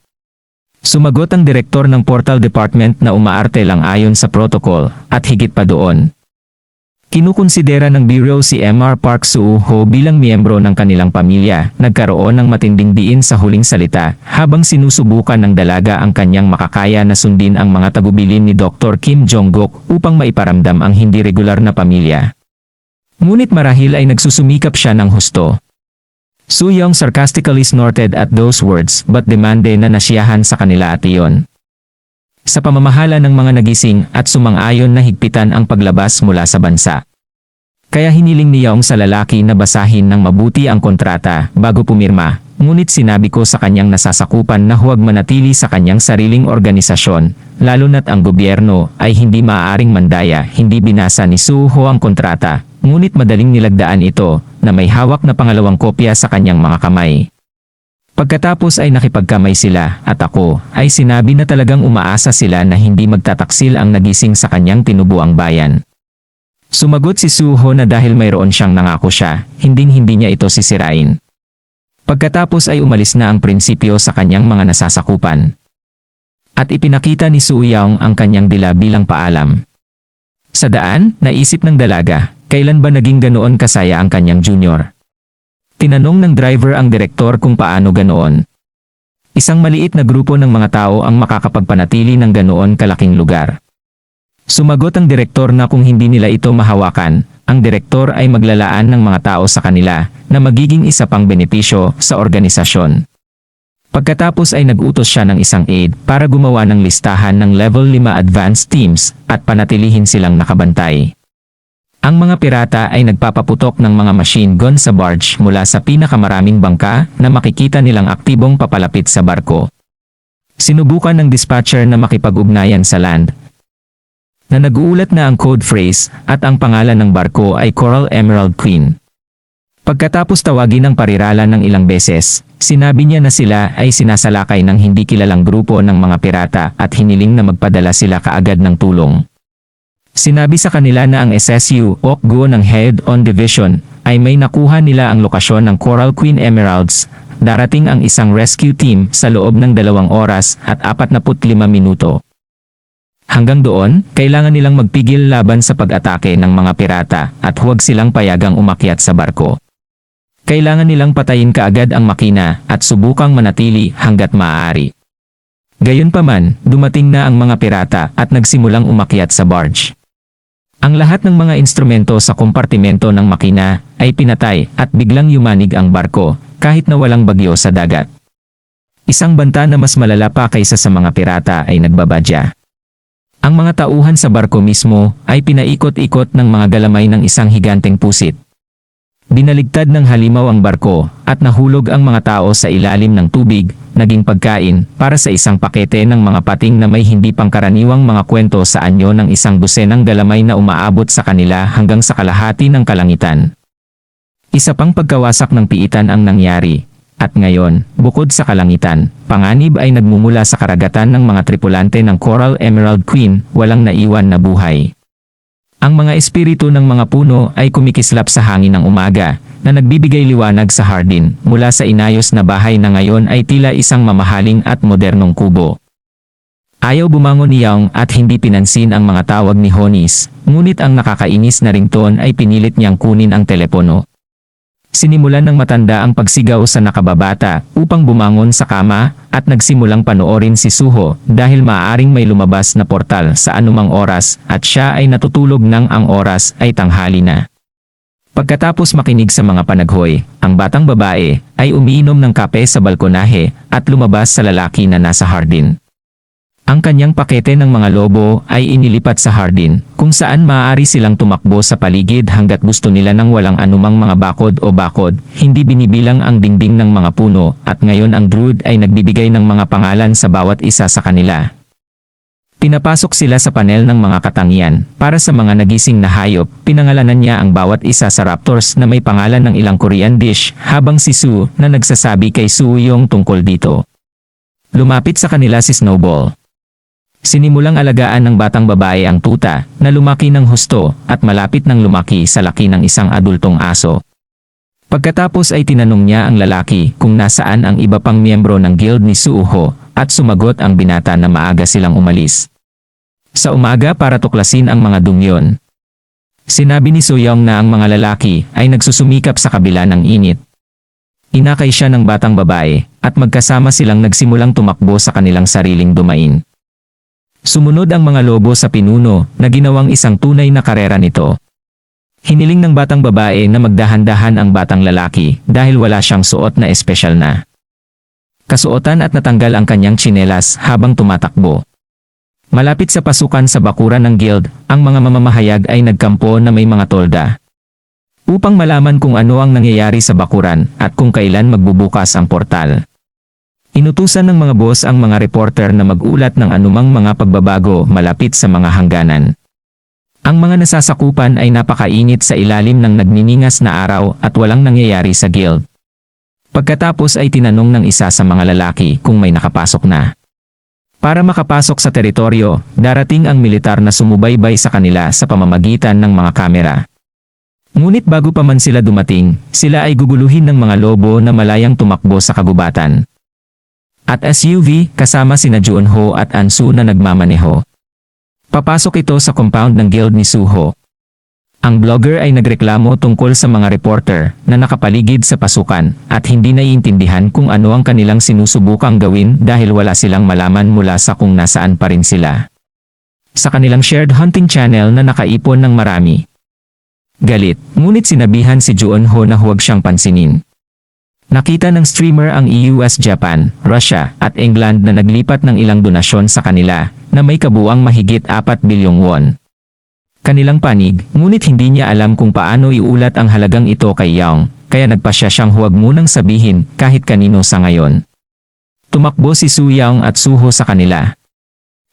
Sumagot ang direktor ng Portal Department na umaarte lang ayon sa protocol at higit pa doon. Kinukonsidera ng Bureau si Mr. Park Suho bilang miyembro ng kanilang pamilya. Nagkaroon ng matinding diin sa huling salita habang sinusubukan ng dalaga ang kanyang makakaya na sundin ang mga tagubilin ni Dr. Kim Jong-guk upang maiparamdam ang hindi regular na pamilya. Ngunit marahil ay nagsusumikap siya ng husto. Su Young sarcastically snorted at those words but demande na nasiyahan sa kanila at iyon. Sa pamamahala ng mga nagising at sumang-ayon na higpitan ang paglabas mula sa bansa. Kaya hiniling ni Young sa lalaki na basahin ng mabuti ang kontrata bago pumirma, ngunit sinabi ko sa kanyang nasasakupan na huwag manatili sa kanyang sariling organisasyon, lalo na't ang gobyerno ay hindi maaaring mandaya. Hindi binasa ni Suho ang kontrata, ngunit madaling nilagdaan ito na may hawak na pangalawang kopya sa kanyang mga kamay. Pagkatapos ay nakipagkamay sila at ako ay sinabi na talagang umaasa sila na hindi magtataksil ang nagising sa kanyang tinubuang bayan. Sumagot si Suho na dahil mayroon siyang nangako siya, hinding-hindi niya ito sisirain. Pagkatapos ay umalis na ang prinsipyo sa kanyang mga nasasakupan. at ipinakita ni Su Yong ang kanyang dila bilang paalam. Sa daan, naisip ng dalaga, kailan ba naging ganoon kasaya ang kanyang junior? Tinanong ng driver ang direktor kung paano ganoon. Isang maliit na grupo ng mga tao ang makakapagpanatili ng ganoon kalaking lugar. Sumagot ang direktor na kung hindi nila ito mahawakan, ang direktor ay maglalaan ng mga tao sa kanila na magiging isa pang benepisyo sa organisasyon. Pagkatapos ay nag-utos siya ng isang aide para gumawa ng listahan ng level 5 advanced teams at panatilihin silang nakabantay. Ang mga pirata ay nagpapaputok ng mga machine gun sa barge mula sa pinakamaraming bangka na makikita nilang aktibong papalapit sa barko. Sinubukan ng dispatcher na makipag-ugnayan sa land, na nag-uulat na ang code phrase at ang pangalan ng barko ay Coral Emerald Queen. Pagkatapos tawagin ang parirala ng ilang beses, sinabi niya na sila ay sinasalakay ng hindi kilalang grupo ng mga pirata at hiniling na magpadala sila kaagad ng tulong. Sinabi sa kanila na ang SSU Okgo ng Head-on Division ay may nakuha nila ang lokasyon ng Coral Queen Emeralds. Darating ang isang rescue team sa loob ng 2 oras at 45 minuto. Hanggang doon, kailangan nilang magpigil laban sa pag-atake ng mga pirata at huwag silang payagang umakyat sa barko. Kailangan nilang patayin kaagad ang makina at subukang manatili hanggat maaari. Gayunpaman, dumating na ang mga pirata at nagsimulang umakyat sa barge. Ang lahat ng mga instrumento sa kompartimento ng makina ay pinatay at biglang yumanig ang barko kahit na walang bagyo sa dagat. Isang banta na mas malala pa kaysa sa mga pirata ay nagbabadya. Ang mga tauhan sa barko mismo ay pinaikot-ikot ng mga galamay ng isang higanteng pusit. Binaligtad ng halimaw ang barko at nahulog ang mga tao sa ilalim ng tubig, naging pagkain para sa isang pakete ng mga pating na may hindi pangkaraniwang mga kwento sa anyo ng isang dosenang galamay na umaabot sa kanila hanggang sa kalahati ng kalangitan. Isa pang pagkawasak ng piitan ang nangyari, at ngayon, bukod sa kalangitan, panganib ay nagmumula sa karagatan ng mga tripulante ng Coral Emerald Queen, walang naiwan na buhay. Ang mga espiritu ng mga puno ay kumikislap sa hangin ng umaga, na nagbibigay liwanag sa hardin mula sa inayos na bahay na ngayon ay tila isang mamahaling at modernong kubo. Ayaw bumangon ni Young at hindi pinansin ang mga tawag ni Honis, ngunit ang nakakainis na ringtone ay pinilit niyang kunin ang telepono. Sinimulan ng matanda ang pagsigaw sa nakababata upang bumangon sa kama at nagsimulang panoorin si Suho dahil maaaring may lumabas na portal sa anumang oras at siya ay natutulog nang ang oras ay tanghali na. Pagkatapos makinig sa mga panaghoy, ang batang babae ay umiinom ng kape sa balkonahe at lumabas sa lalaki na nasa hardin. Ang kanyang pakete ng mga lobo ay inilipat sa hardin, kung saan maaari silang tumakbo sa paligid hanggat gusto nila ng walang anumang mga bakod o bakod, hindi binibilang ang dingding ng mga puno, at ngayon ang druid ay nagbibigay ng mga pangalan sa bawat isa sa kanila. Pinapasok sila sa panel ng mga katangian, para sa mga nagising na hayop, pinangalanan niya ang bawat isa sa raptors na may pangalan ng ilang Korean dish, habang si Su na nagsasabi kay Su Yong tungkol dito. Lumapit sa kanila si Snowball. Sinimulang alagaan ng batang babae ang tuta, na lumaki ng husto at malapit ng lumaki sa laki ng isang adultong aso. Pagkatapos ay tinanong niya ang lalaki kung nasaan ang iba pang miyembro ng guild ni Suho, at sumagot ang binata na maaga silang umalis. Sa umaga para tuklasin ang mga dumyon. Sinabi ni Soyoung na ang mga lalaki ay nagsusumikap sa kabila ng init. Inakay siya ng batang babae, at magkasama silang nagsimulang tumakbo sa kanilang sariling dumain. Sumunod ang mga lobo sa pinuno na ginawang isang tunay na karera nito. Hiniling ng batang babae na magdahan-dahan ang batang lalaki dahil wala siyang suot na espesyal na kasuotan at natanggal ang kanyang tsinelas habang tumatakbo. Malapit sa pasukan sa bakuran ng guild, ang mga mamamahayag ay nagkampo na may mga tolda. Upang malaman kung ano ang nangyayari sa bakuran at kung kailan magbubukas ang portal. Inutusan ng mga boss ang mga reporter na mag-ulat ng anumang mga pagbabago malapit sa mga hangganan. Ang mga nasasakupan ay napakainit sa ilalim ng nagniningas na araw at walang nangyayari sa guild. Pagkatapos ay tinanong ng isa sa mga lalaki kung may nakapasok na. Para makapasok sa teritoryo, darating ang militar na sumubaybay sa kanila sa pamamagitan ng mga kamera. Ngunit bago pa man sila dumating, sila ay guguluhin ng mga lobo na malayang tumakbo sa kagubatan. at SUV kasama sina Junho at Ansu na nagmamaneho. Papasok ito sa compound ng guild ni Suho. Ang blogger ay nagreklamo tungkol sa mga reporter na nakapaligid sa pasukan at hindi naiintindihan kung ano ang kanilang sinusubukang gawin dahil wala silang malaman mula sa kung nasaan pa rin sila. Sa kanilang shared hunting channel na nakaipon ng marami. Galit, ngunit sinabihan si Junho na huwag siyang pansinin. Nakita ng streamer ang US, Japan, Russia at England na naglipat ng ilang donasyon sa kanila na may kabuuang mahigit 4 bilyong won. Kanilang panig, ngunit hindi niya alam kung paano iulat ang halagang ito kay Young, kaya nagpasya siyang huwag munang sabihin kahit kanino sa ngayon. Tumakbo si Su Young at Suho sa kanila.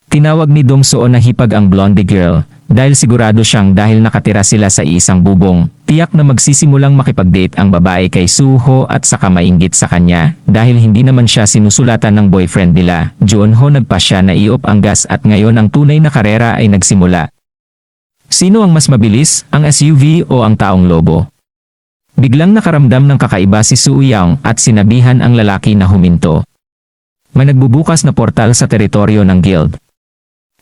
Tinawag ni Dong Soo na hipag ang blondie girl, dahil sigurado siyang dahil nakatira sila sa isang bubong, tiyak na magsisimulang makipag-date ang babae kay Suho at saka mainggit sa kanya, dahil hindi naman siya sinusulatan ng boyfriend nila. Junho nagpasya na iop ang gas at ngayon ang tunay na karera ay nagsimula. Sino ang mas mabilis, ang SUV o ang taong lobo? Biglang nakaramdam ng kakaiba si Su Young at sinabihan ang lalaki na huminto. May nagbubukas na portal sa teritoryo ng guild.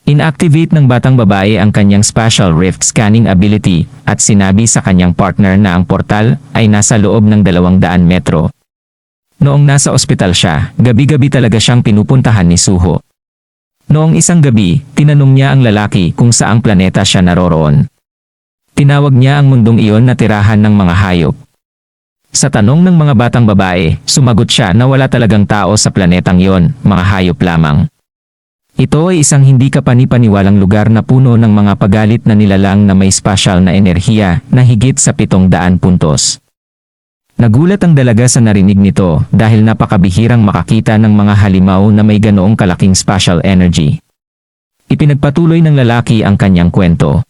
Inactivate ng batang babae ang kanyang spatial rift scanning ability at sinabi sa kanyang partner na ang portal ay nasa loob ng 200 metro. Noong nasa ospital siya, gabi-gabi talaga siyang pinupuntahan ni Suho. Noong isang gabi, tinanong niya ang lalaki kung saang planeta siya naroroon. Tinawag niya ang mundong iyon na tirahan ng mga hayop. Sa tanong ng mga batang babae, sumagot siya na wala talagang tao sa planetang iyon, mga hayop lamang. Ito ay isang hindi kapani-paniwalang lugar na puno ng mga pagalit na nilalang na may spatial na enerhiya na higit sa 700 puntos. Nagulat ang dalaga sa narinig nito dahil napakabihirang makakita ng mga halimaw na may ganoong kalaking spatial energy. Ipinagpatuloy ng lalaki ang kanyang kwento.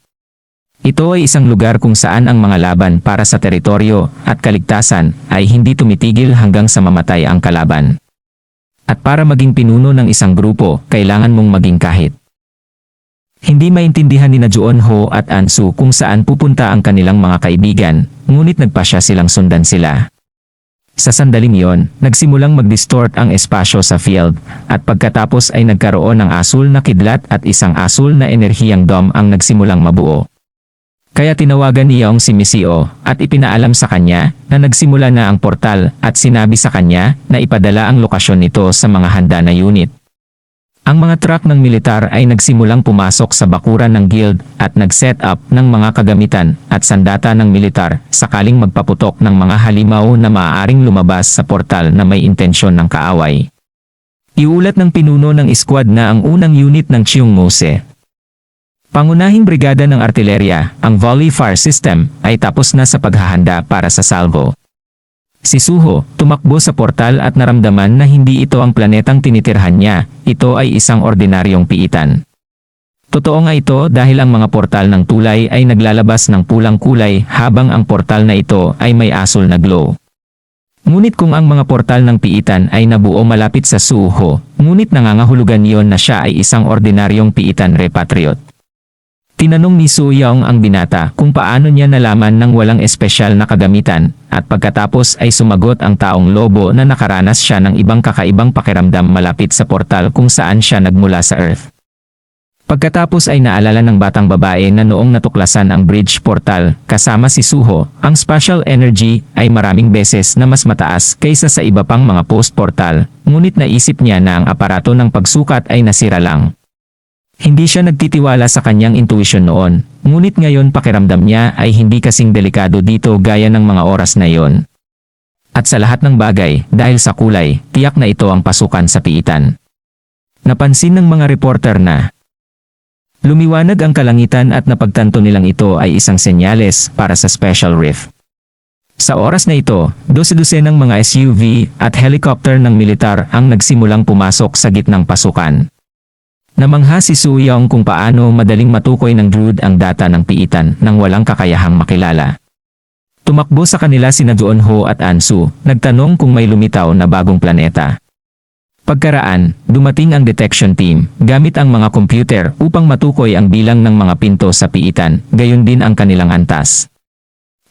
Ito ay isang lugar kung saan ang mga laban para sa teritoryo at kaligtasan ay hindi tumitigil hanggang sa mamatay ang kalaban. At para maging pinuno ng isang grupo, kailangan mong maging kahit. Hindi maintindihan ni Junho at Ansu kung saan pupunta ang kanilang mga kaibigan, ngunit nagpasya silang sundan sila. Sa sandaling iyon, nagsimulang mag-distort ang espasyo sa field, at pagkatapos ay nagkaroon ng asul na kidlat at isang asul na enerhiyang dome ang nagsimulang mabuo. Kaya tinawagan ni Young si Misio at ipinaalam sa kanya na nagsimula na ang portal at sinabi sa kanya na ipadala ang lokasyon nito sa mga handa na unit. Ang mga truck ng militar ay nagsimulang pumasok sa bakuran ng guild at nag-set up ng mga kagamitan at sandata ng militar sakaling magpaputok ng mga halimaw na maaaring lumabas sa portal na may intensyon ng kaaway. Iulat ng pinuno ng squad na ang unang unit ng Cheongmose, pangunahing brigada ng artilerya, ang volley fire system, ay tapos na sa paghahanda para sa salvo. Si Suho, tumakbo sa portal at naramdaman na hindi ito ang planetang tinitirhan niya, ito ay isang ordinaryong piitan. Totoo nga ito dahil ang mga portal ng tulay ay naglalabas ng pulang kulay habang ang portal na ito ay may asul na glow. Ngunit kung ang mga portal ng piitan ay nabuo malapit sa Suho, ngunit nangangahulugan iyon na siya ay isang ordinaryong piitan repatriot. Tinanong ni Su Young ang binata kung paano niya nalaman ng walang espesyal na kagamitan, at pagkatapos ay sumagot ang taong lobo na nakaranas siya ng ibang kakaibang pakiramdam malapit sa portal kung saan siya nagmula sa Earth. Pagkatapos ay naalala ng batang babae na noong natuklasan ang bridge portal kasama si Suho, ang spatial energy ay maraming beses na mas mataas kaysa sa iba pang mga post-portal, ngunit naisip niya na ang aparato ng pagsukat ay nasira lang. Hindi siya nagtitiwala sa kanyang intuition noon, ngunit ngayon pakiramdam niya ay hindi kasing delikado dito gaya ng mga oras na iyon. At sa lahat ng bagay, dahil sa kulay, tiyak na ito ang pasukan sa piitan. Napansin ng mga reporter na lumiwanag ang kalangitan at napagtanto nilang ito ay isang senyales para sa special rift. Sa oras na ito, 12 ng mga SUV at helicopter ng militar ang nagsimulang pumasok sa gitnang pasukan. Namangha si Su Young kung paano madaling matukoy ng Druid ang data ng piitan nang walang kakayahang makilala. Tumakbo sa kanila sina Junho at Ansu, nagtanong kung may lumitaw na bagong planeta. Pagkaraan, dumating ang detection team, gamit ang mga computer upang matukoy ang bilang ng mga pinto sa piitan, gayon din ang kanilang antas.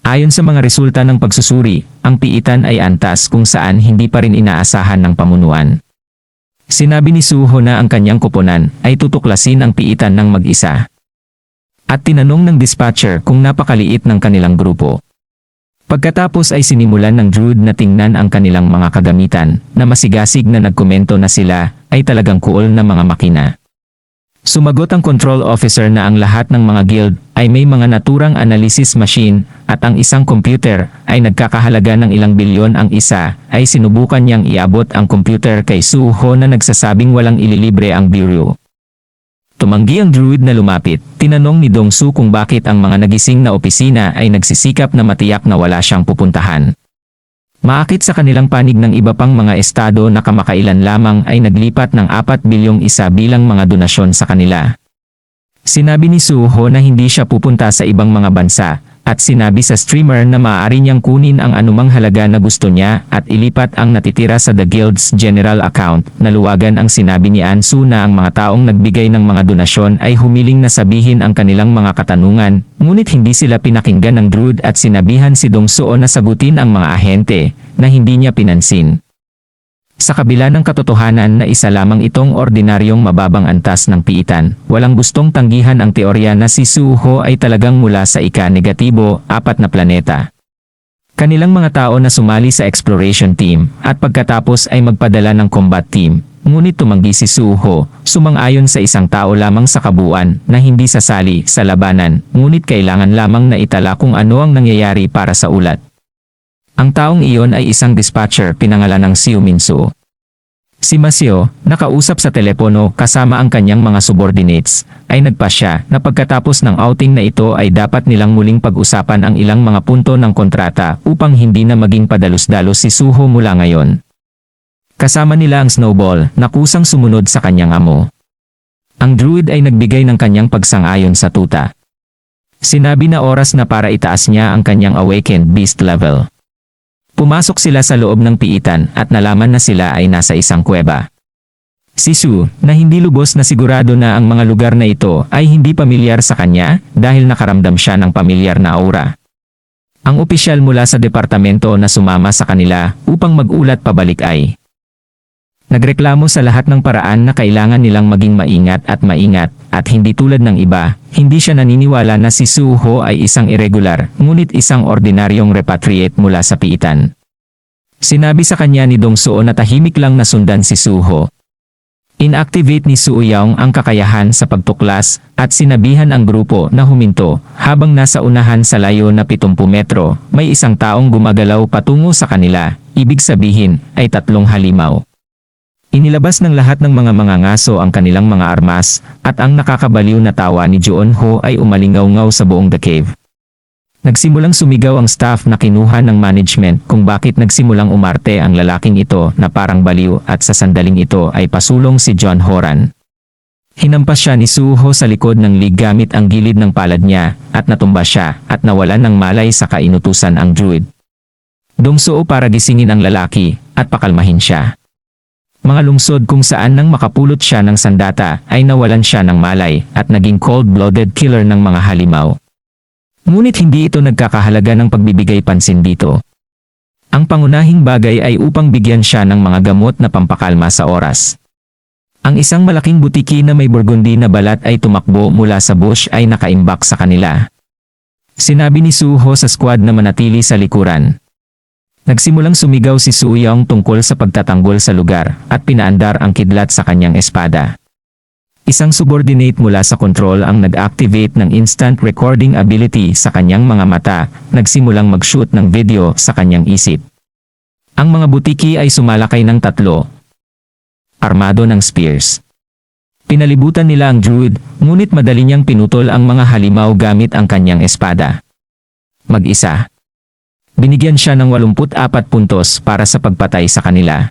Ayon sa mga resulta ng pagsusuri, ang piitan ay antas kung saan hindi pa rin inaasahan ng pamunuan. Sinabi ni Suho na ang kanyang koponan ay tutuklasin ang piitan ng mag-isa. At tinanong ng dispatcher kung napakaliit ng kanilang grupo. Pagkatapos ay sinimulan ng Druid na tingnan ang kanilang mga kagamitan na masigasig na nagkomento na sila ay talagang cool na mga makina. Sumagot ang control officer na ang lahat ng mga guild ay may mga naturang analysis machine at ang isang computer ay nagkakahalaga ng ilang bilyon ang isa ay sinubukan niyang iabot ang computer kay Suho na nagsasabing walang ililibre ang bureau. Tumanggi ang Druid na lumapit, tinanong ni Dongsu kung bakit ang mga nagising na opisina ay nagsisikap na matiyak na wala siyang pupuntahan. Maakit sa kanilang panig ng iba pang mga estado na kamakailan lamang ay naglipat ng 4 bilyong isa bilang mga donasyon sa kanila. Sinabi ni Suho na hindi siya pupunta sa ibang mga bansa, at sinabi sa streamer na maaari niyang kunin ang anumang halaga na gusto niya at ilipat ang natitira sa The Guild's general account. Naluwagan ang sinabi ni Ansu na ang mga taong nagbigay ng mga donasyon ay humiling na sabihin ang kanilang mga katanungan, ngunit hindi sila pinakinggan ng Druid at sinabihan si Dongsuo na sagutin ang mga ahente na hindi niya pinansin. Sa kabila ng katotohanan na isa lamang itong ordinaryong mababang antas ng piitan, walang gustong tanggihan ang teorya na si Suho ay talagang mula sa ika-negatibo, 4 na planeta. Kanilang mga tao na sumali sa exploration team at pagkatapos ay magpadala ng combat team, ngunit tumanggi si Suho, sumang-ayon sa isang tao lamang sa kabuuan na hindi sasali sa labanan, ngunit kailangan lamang na itala kung ano ang nangyayari para sa ulat. Ang taong iyon ay isang dispatcher pinangalan ng Xiu Minsu. Si Masio, nakausap sa telepono kasama ang kanyang mga subordinates, ay nagpasya na pagkatapos ng outing na ito ay dapat nilang muling pag-usapan ang ilang mga punto ng kontrata upang hindi na maging padalos-dalos si Suho mula ngayon. Kasama nila ang Snowball na kusang sumunod sa kanyang amo. Ang Druid ay nagbigay ng kanyang pagsang-ayon sa tuta. Sinabi na oras na para itaas niya ang kanyang awakened beast level. Pumasok sila sa loob ng piitan at nalaman na sila ay nasa isang kuweba. Si Su, na hindi lubos na sigurado na ang mga lugar na ito ay hindi pamilyar sa kanya dahil nakaramdam siya ng pamilyar na aura. Ang opisyal mula sa departamento na sumama sa kanila upang mag-ulat pabalik ay nagreklamo sa lahat ng paraan na kailangan nilang maging maingat at hindi tulad ng iba, hindi siya naniniwala na si Suho ay isang irregular, ngunit isang ordinaryong repatriate mula sa piitan. Sinabi sa kanya ni Dongsuo na tahimik lang nasundan si Suho. Inactivate ni Suoyong ang kakayahan sa pagtuklas at sinabihan ang grupo na huminto habang nasa unahan sa layo na 70 metro, may isang taong gumagalaw patungo sa kanila, ibig sabihin ay 3 halimaw. Inilabas ng lahat ng mga mangangaso ang kanilang mga armas, at ang nakakabaliw na tawa ni Joon-ho ay umalingaw-ngaw sa buong The Cave. Nagsimulang sumigaw ang staff na kinuha ng management kung bakit nagsimulang umarte ang lalaking ito na parang baliw at sa sandaling ito ay pasulong si John Horan. Hinampas siya ni Suho sa likod ng lig gamit ang gilid ng palad niya at natumba siya at nawalan ng malay sa kainutusan ang Druid. Dongsuo para gisingin ang lalaki at pakalmahin siya. Mga lungsod kung saan nang makapulot siya ng sandata ay nawalan siya ng malay at naging cold-blooded killer ng mga halimaw. Ngunit hindi ito nagkakahalaga ng pagbibigay pansin dito. Ang pangunahing bagay ay upang bigyan siya ng mga gamot na pampakalma sa oras. Ang isang malaking butiki na may burgundy na balat ay tumakbo mula sa bush ay nakaimbak sa kanila. Sinabi ni Suho sa squad na manatili sa likuran. Nagsimulang sumigaw si Suoyong tungkol sa pagtatanggol sa lugar at pinaandar ang kidlat sa kanyang espada. Isang subordinate mula sa control ang nag-activate ng instant recording ability sa kanyang mga mata, nagsimulang mag-shoot ng video sa kanyang isip. Ang mga butiki ay sumalakay ng 3. Armado ng spears. Pinalibutan nila ang Druid, ngunit madali niyang pinutol ang mga halimaw gamit ang kanyang espada. Mag-isa. Binigyan siya ng 84 puntos para sa pagpatay sa kanila.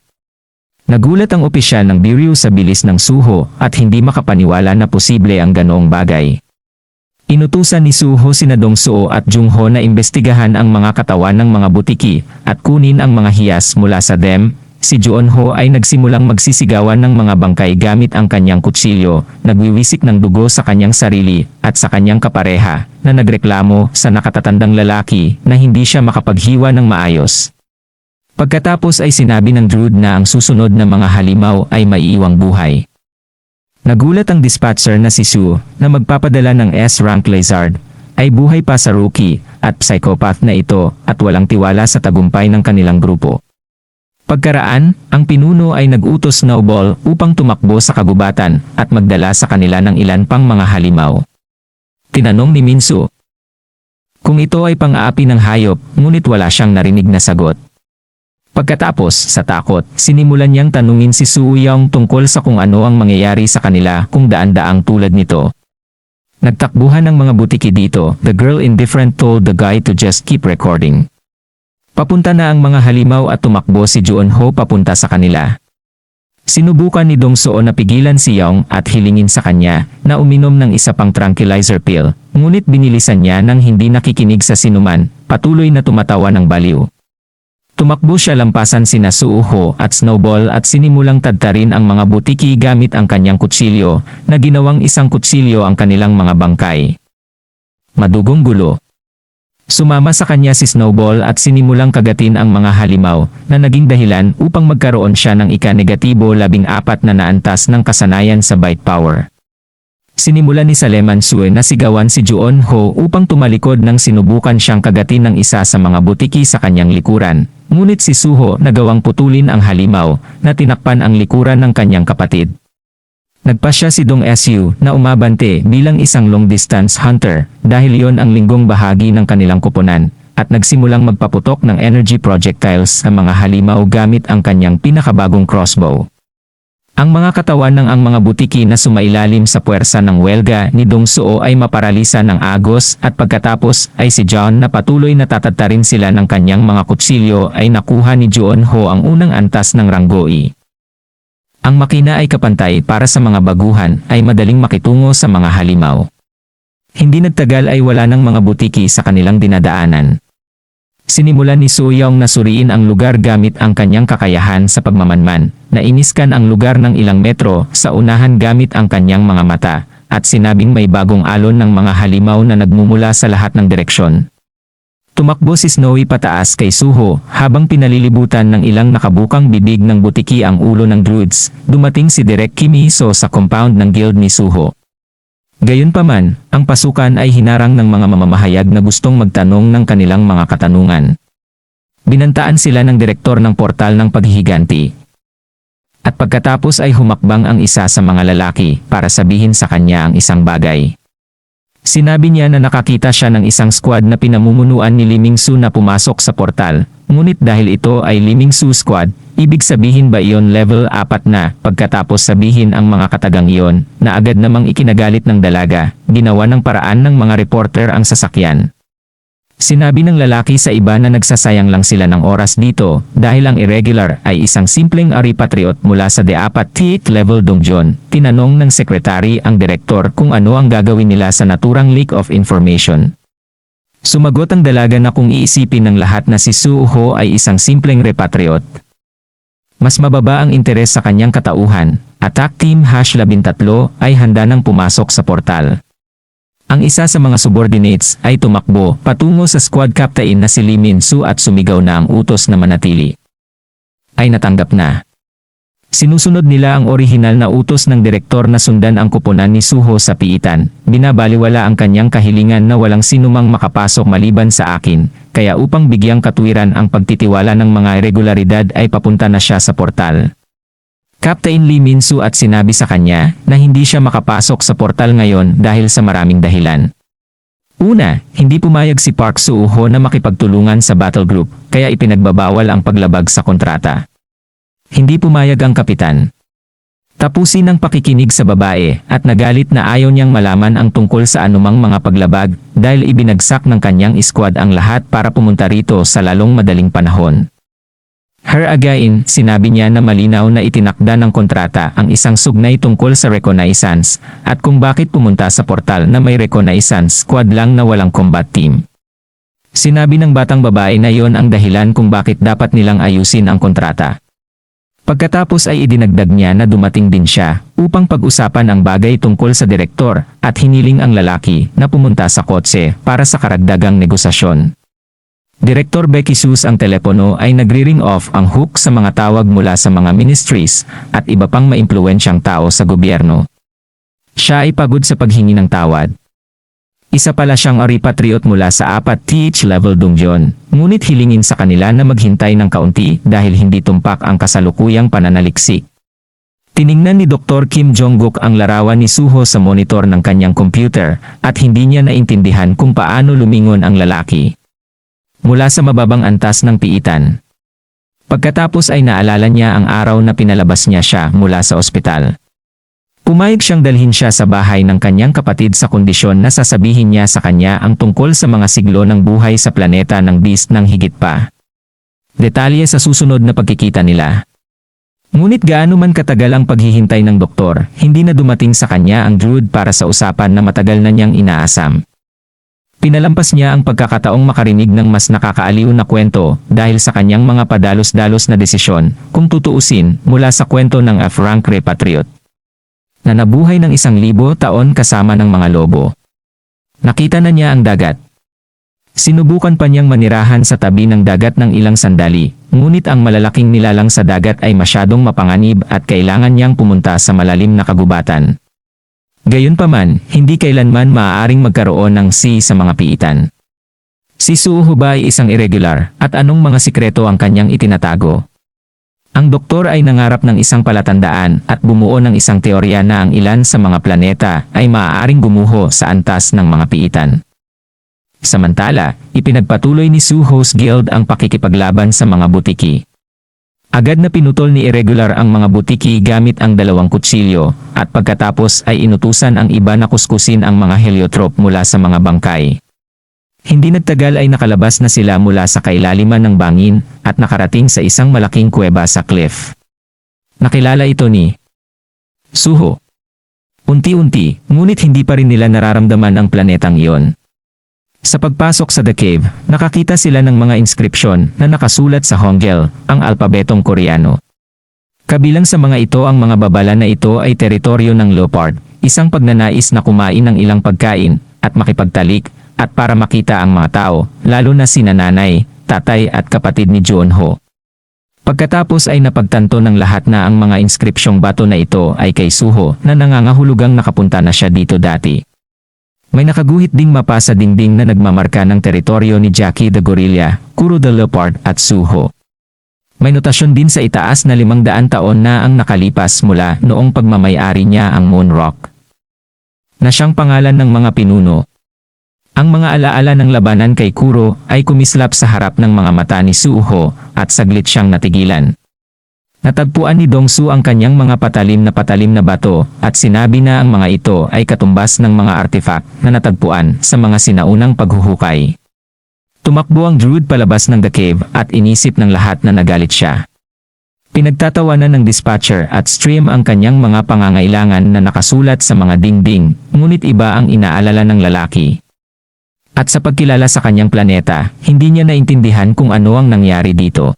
Nagulat ang opisyal ng bureau sa bilis ng Suho at hindi makapaniwala na posible ang ganoong bagay. Inutusan ni Suho sina Dongsuo at Jungho na imbestigahan ang mga katawan ng mga butiki at kunin ang mga hiyas mula sa dem. Si Joon-ho ay nagsimulang magsisigawan ng mga bangkay gamit ang kanyang kutsilyo, nagwiwisik ng dugo sa kanyang sarili at sa kanyang kapareha na nagreklamo sa nakatatandang lalaki na hindi siya makapaghiwa ng maayos. Pagkatapos ay sinabi ng druid na ang susunod na mga halimaw ay maiiwang buhay. Nagulat ang dispatcher na si Sue na magpapadala ng S-rank lizard ay buhay pa sa rookie at psychopath na ito at walang tiwala sa tagumpay ng kanilang grupo. Pagkaraan, ang pinuno ay nag-utos Snowball upang tumakbo sa kagubatan at magdala sa kanila ng ilan pang mga halimaw. Tinanong ni Minsu kung ito ay pang-aapi ng hayop, ngunit wala siyang narinig na sagot. Pagkatapos, sa takot, sinimulan niyang tanungin si Suyong tungkol sa kung ano ang mangyayari sa kanila kung daan-daang tulad nito. Nagtakbuhan ang mga butiki dito. The girl indifferent told the guy to just keep recording. Papunta na ang mga halimaw at tumakbo si Juon-ho papunta sa kanila. Sinubukan ni Dong-soo na pigilan si Young at hilingin sa kanya na uminom ng isa pang tranquilizer pill, ngunit binilisan niya nang hindi nakikinig sa sinuman, patuloy na tumatawa ng baliw. Tumakbo siya lampasan sina Suho at Snowball at sinimulang tadtarin ang mga butiki gamit ang kanyang kutsilyo na ginawang isang kutsilyo ang kanilang mga bangkay. Madugong gulo. Sumama sa kanya si Snowball at sinimulang kagatin ang mga halimaw na naging dahilan upang magkaroon siya ng ika-negatibo 14 na naantas ng kasanayan sa bite power. Sinimulan ni Saleman Sue na sigawan si Juon-ho upang tumalikod nang sinubukan siyang kagatin ng isa sa mga butiki sa kanyang likuran, ngunit si Suho nagawang putulin ang halimaw na tinakpan ang likuran ng kanyang kapatid. Nagpasya si Dong Su na umabante bilang isang long-distance hunter dahil iyon ang linggong bahagi ng kanilang koponan at nagsimulang magpaputok ng energy projectiles sa mga halimaw gamit ang kanyang pinakabagong crossbow. Ang mga katawan ng ang mga butiki na sumailalim sa puwersa ng welga ni Dong-soo ay maparalisa ng agos at pagkatapos ay si John na patuloy na tatadtarin sila ng kanyang mga kutsilyo ay nakuha ni Juon-ho ang unang antas ng ranggoi. Ang makina ay kapantay para sa mga baguhan ay madaling makitungo sa mga halimaw. Hindi nagtagal ay wala ng mga butiki sa kanilang dinadaanan. Sinimulan ni Suyong na suriin ang lugar gamit ang kanyang kakayahan sa pagmamanman, na iniskan ang lugar ng ilang metro sa unahan gamit ang kanyang mga mata, at sinabing may bagong alon ng mga halimaw na nagmumula sa lahat ng direksyon. Tumakbo si Snowy pataas kay Suho habang pinalilibutan ng ilang nakabukang bibig ng butiki ang ulo ng druids. Dumating si Direk Kim Hee-so sa compound ng guild ni Suho. Gayunpaman, ang pasukan ay hinarang ng mga mamamahayag na gustong magtanong ng kanilang mga katanungan. Binantaan sila ng direktor ng portal ng paghihiganti. At pagkatapos ay humakbang ang isa sa mga lalaki para sabihin sa kanya ang isang bagay. Sinabi niya na nakakita siya ng isang squad na pinamumunuan ni Lee Ming-su na pumasok sa portal, ngunit dahil ito ay Lee Ming-su squad, ibig sabihin ba iyon level 4 na? Pagkatapos sabihin ang mga katagang iyon, na agad namang ikinagalit ng dalaga, ginawa ng paraan ng mga reporter ang sasakyan. Sinabi ng lalaki sa iba na nagsasayang lang sila ng oras dito dahil ang irregular ay isang simpleng repatriot mula sa D4 level Dongjon. Tinanong ng sekretary ang direktor kung ano ang gagawin nila sa naturang leak of information. Sumagot ang dalaga na kung iisipin ng lahat na si Suho ay isang simpleng repatriot, mas mababa ang interes sa kanyang katauhan. Attack Team #13 ay handa nang pumasok sa portal. Ang isa sa mga subordinates ay tumakbo patungo sa squad captain na si Lee Min-su at sumigaw na ang utos na manatili ay natanggap na. Sinusunod nila ang orihinal na utos ng direktor na sundan ang koponan ni Suho sa piitan. Binabaliwala ang kanyang kahilingan na walang sinumang makapasok maliban sa akin, kaya upang bigyang katwiran ang pagtitiwala ng mga irregularidad ay papunta na siya sa portal. Captain Lee Min-su at sinabi sa kanya na hindi siya makapasok sa portal ngayon dahil sa maraming dahilan. Una, hindi pumayag si Park Soo-ho na makipagtulungan sa battle group, kaya ipinagbabawal ang paglabag sa kontrata. Hindi pumayag ang kapitan. Tapusin ang pakikinig sa babae at nagalit na ayaw niyang malaman ang tungkol sa anumang mga paglabag dahil ibinagsak ng kanyang squad ang lahat para pumunta rito sa lalong madaling panahon. Again, sinabi niya na malinaw na itinakda ng kontrata ang isang sugnay tungkol sa reconnaissance at kung bakit pumunta sa portal na may reconnaissance squad lang na walang combat team. Sinabi ng batang babae na yon ang dahilan kung bakit dapat nilang ayusin ang kontrata. Pagkatapos ay idinagdag niya na dumating din siya upang pag-usapan ang bagay tungkol sa direktor at hiniling ang lalaki na pumunta sa kotse para sa karagdagang negosasyon. Direktor Becky Sus ang telepono ay nagri-ring off ang hook sa mga tawag mula sa mga ministries at iba pang maimpluwensyang tao sa gobyerno. Siya ay pagod sa paghingi ng tawad. Isa pala siyang repatriot mula sa 4th level dungeon, ngunit hilingin sa kanila na maghintay ng kaunti dahil hindi tumpak ang kasalukuyang pananaliksik. Tiningnan ni Dr. Kim Jong-guk ang larawan ni Suho sa monitor ng kanyang computer at hindi niya naintindihan kung paano lumingon ang lalaki mula sa mababang antas ng piitan. Pagkatapos ay naalala niya ang araw na pinalabas niya siya mula sa ospital. Pumayag siyang dalhin siya sa bahay ng kanyang kapatid sa kondisyon na sasabihin niya sa kanya ang tungkol sa mga siglo ng buhay sa planeta ng Beast ng higit pa. Detalye sa susunod na pagkikita nila. Ngunit gaano man katagal ang paghihintay ng doktor, hindi na dumating sa kanya ang Druid para sa usapan na matagal na niyang inaasam. Pinalampas niya ang pagkakataong makarinig ng mas nakakaaliw na kwento dahil sa kanyang mga padalos-dalos na desisyon, kung tutuusin, mula sa kwento ng Frank Repatriot na nabuhay ng 1,000 taon kasama ng mga lobo. Nakita na niya ang dagat. Sinubukan pa niyang manirahan sa tabi ng dagat ng ilang sandali, ngunit ang malalaking nilalang sa dagat ay masyadong mapanganib at kailangan niyang pumunta sa malalim na kagubatan. Gayunpaman, hindi kailanman maaaring magkaroon ng sea sa mga piitan. Si Suho ba ay isang irregular, at anong mga sikreto ang kanyang itinatago? Ang doktor ay nangarap ng isang palatandaan at bumuo ng isang teorya na ang ilan sa mga planeta ay maaaring gumuho sa antas ng mga piitan. Samantala, ipinagpatuloy ni Suho's Guild ang pakikipaglaban sa mga butiki. Agad na pinutol ni Irregular ang mga butiki gamit ang 2 kutsilyo, at pagkatapos ay inutusan ang iba na kuskusin ang mga heliotrope mula sa mga bangkay. Hindi nagtagal ay nakalabas na sila mula sa kailaliman ng bangin at nakarating sa isang malaking kuweba sa cliff. Nakilala ito ni Suho. Unti-unti, ngunit hindi pa rin nila nararamdaman ang planetang iyon. Sa pagpasok sa The Cave, nakakita sila ng mga inskripsyon na nakasulat sa Hangul, ang alpabetong Koreano. Kabilang sa mga ito ang mga babala na ito ay teritoryo ng leopard, isang pagnanais na kumain ng ilang pagkain at makipagtalik, at para makita ang mga tao, lalo na sina nanay, tatay at kapatid ni Junho. Pagkatapos ay napagtanto ng lahat na ang mga inskripsyong bato na ito ay kay Suho na nangangahulugang nakapunta na siya dito dati. May nakaguhit ding mapa sa dingding na nagmamarka ng teritoryo ni Jackie the Gorilla, Kuro the Leopard at Suho. May notasyon din sa itaas na 500 taon na ang nakalipas mula noong pagmamayari niya ang Moon Rock, na siyang pangalan ng mga pinuno. Ang mga alaala ng labanan kay Kuro ay kumislap sa harap ng mga mata ni Suho at saglit siyang natigilan. Natagpuan ni Dongsu ang kanyang mga patalim na bato at sinabi na ang mga ito ay katumbas ng mga artifact na natagpuan sa mga sinaunang paghuhukay. Tumakbo ang Druid palabas ng The Cave at inisip ng lahat na nagalit siya. Pinagtatawanan ng dispatcher at stream ang kanyang mga pangangailangan na nakasulat sa mga dingding, ngunit iba ang inaalala ng lalaki. At sa pagkilala sa kanyang planeta, hindi niya naintindihan kung ano ang nangyari dito.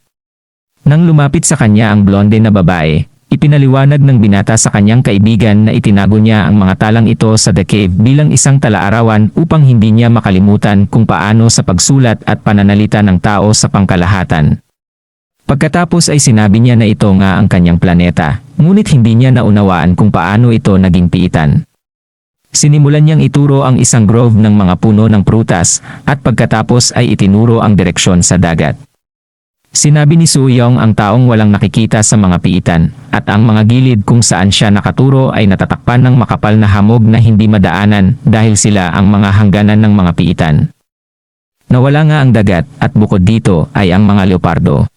Nang lumapit sa kanya ang blonde na babae, ipinaliwanag ng binata sa kanyang kaibigan na itinago niya ang mga talang ito sa The Cave bilang isang talaarawan upang hindi niya makalimutan kung paano sa pagsulat at pananalita ng tao sa pangkalahatan. Pagkatapos ay sinabi niya na ito nga ang kanyang planeta, ngunit hindi niya naunawaan kung paano ito naging piitan. Sinimulan niyang ituro ang isang grove ng mga puno ng prutas at pagkatapos ay itinuro ang direksyon sa dagat. Sinabi ni Suyong ang taong walang nakikita sa mga piitan, at ang mga gilid kung saan siya nakaturo ay natatakpan ng makapal na hamog na hindi madaanan dahil sila ang mga hangganan ng mga piitan. Nawala nga ang dagat at bukod dito ay ang mga leopardo.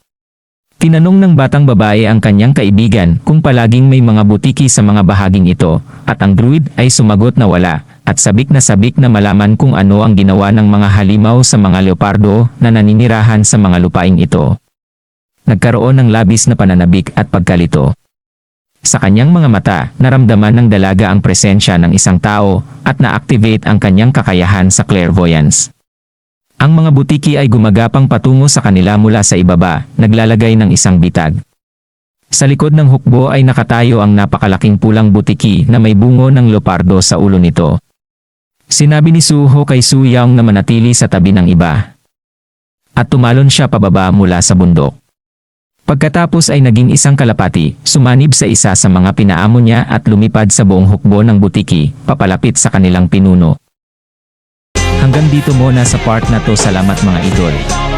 Tinanong ng batang babae ang kanyang kaibigan kung palaging may mga butiki sa mga bahaging ito, at ang druid ay sumagot na wala, at sabik na malaman kung ano ang ginawa ng mga halimaw sa mga leopardo na naninirahan sa mga lupaing ito. Nagkaroon ng labis na pananabik at pagkalito. Sa kanyang mga mata, naramdaman ng dalaga ang presensya ng isang tao at na-activate ang kanyang kakayahan sa clairvoyance. Ang mga butiki ay gumagapang patungo sa kanila mula sa ibaba, naglalagay ng isang bitag. Sa likod ng hukbo ay nakatayo ang napakalaking pulang butiki na may bungo ng leopardo sa ulo nito. Sinabi ni Suho kay Suyang na manatili sa tabi ng iba. at tumalon siya pababa mula sa bundok. Pagkatapos ay naging isang kalapati, sumanib sa isa sa mga pinaamo niya at lumipad sa buong hukbo ng butiki, papalapit sa kanilang pinuno. Hanggang dito muna sa part na to. Salamat mga idol.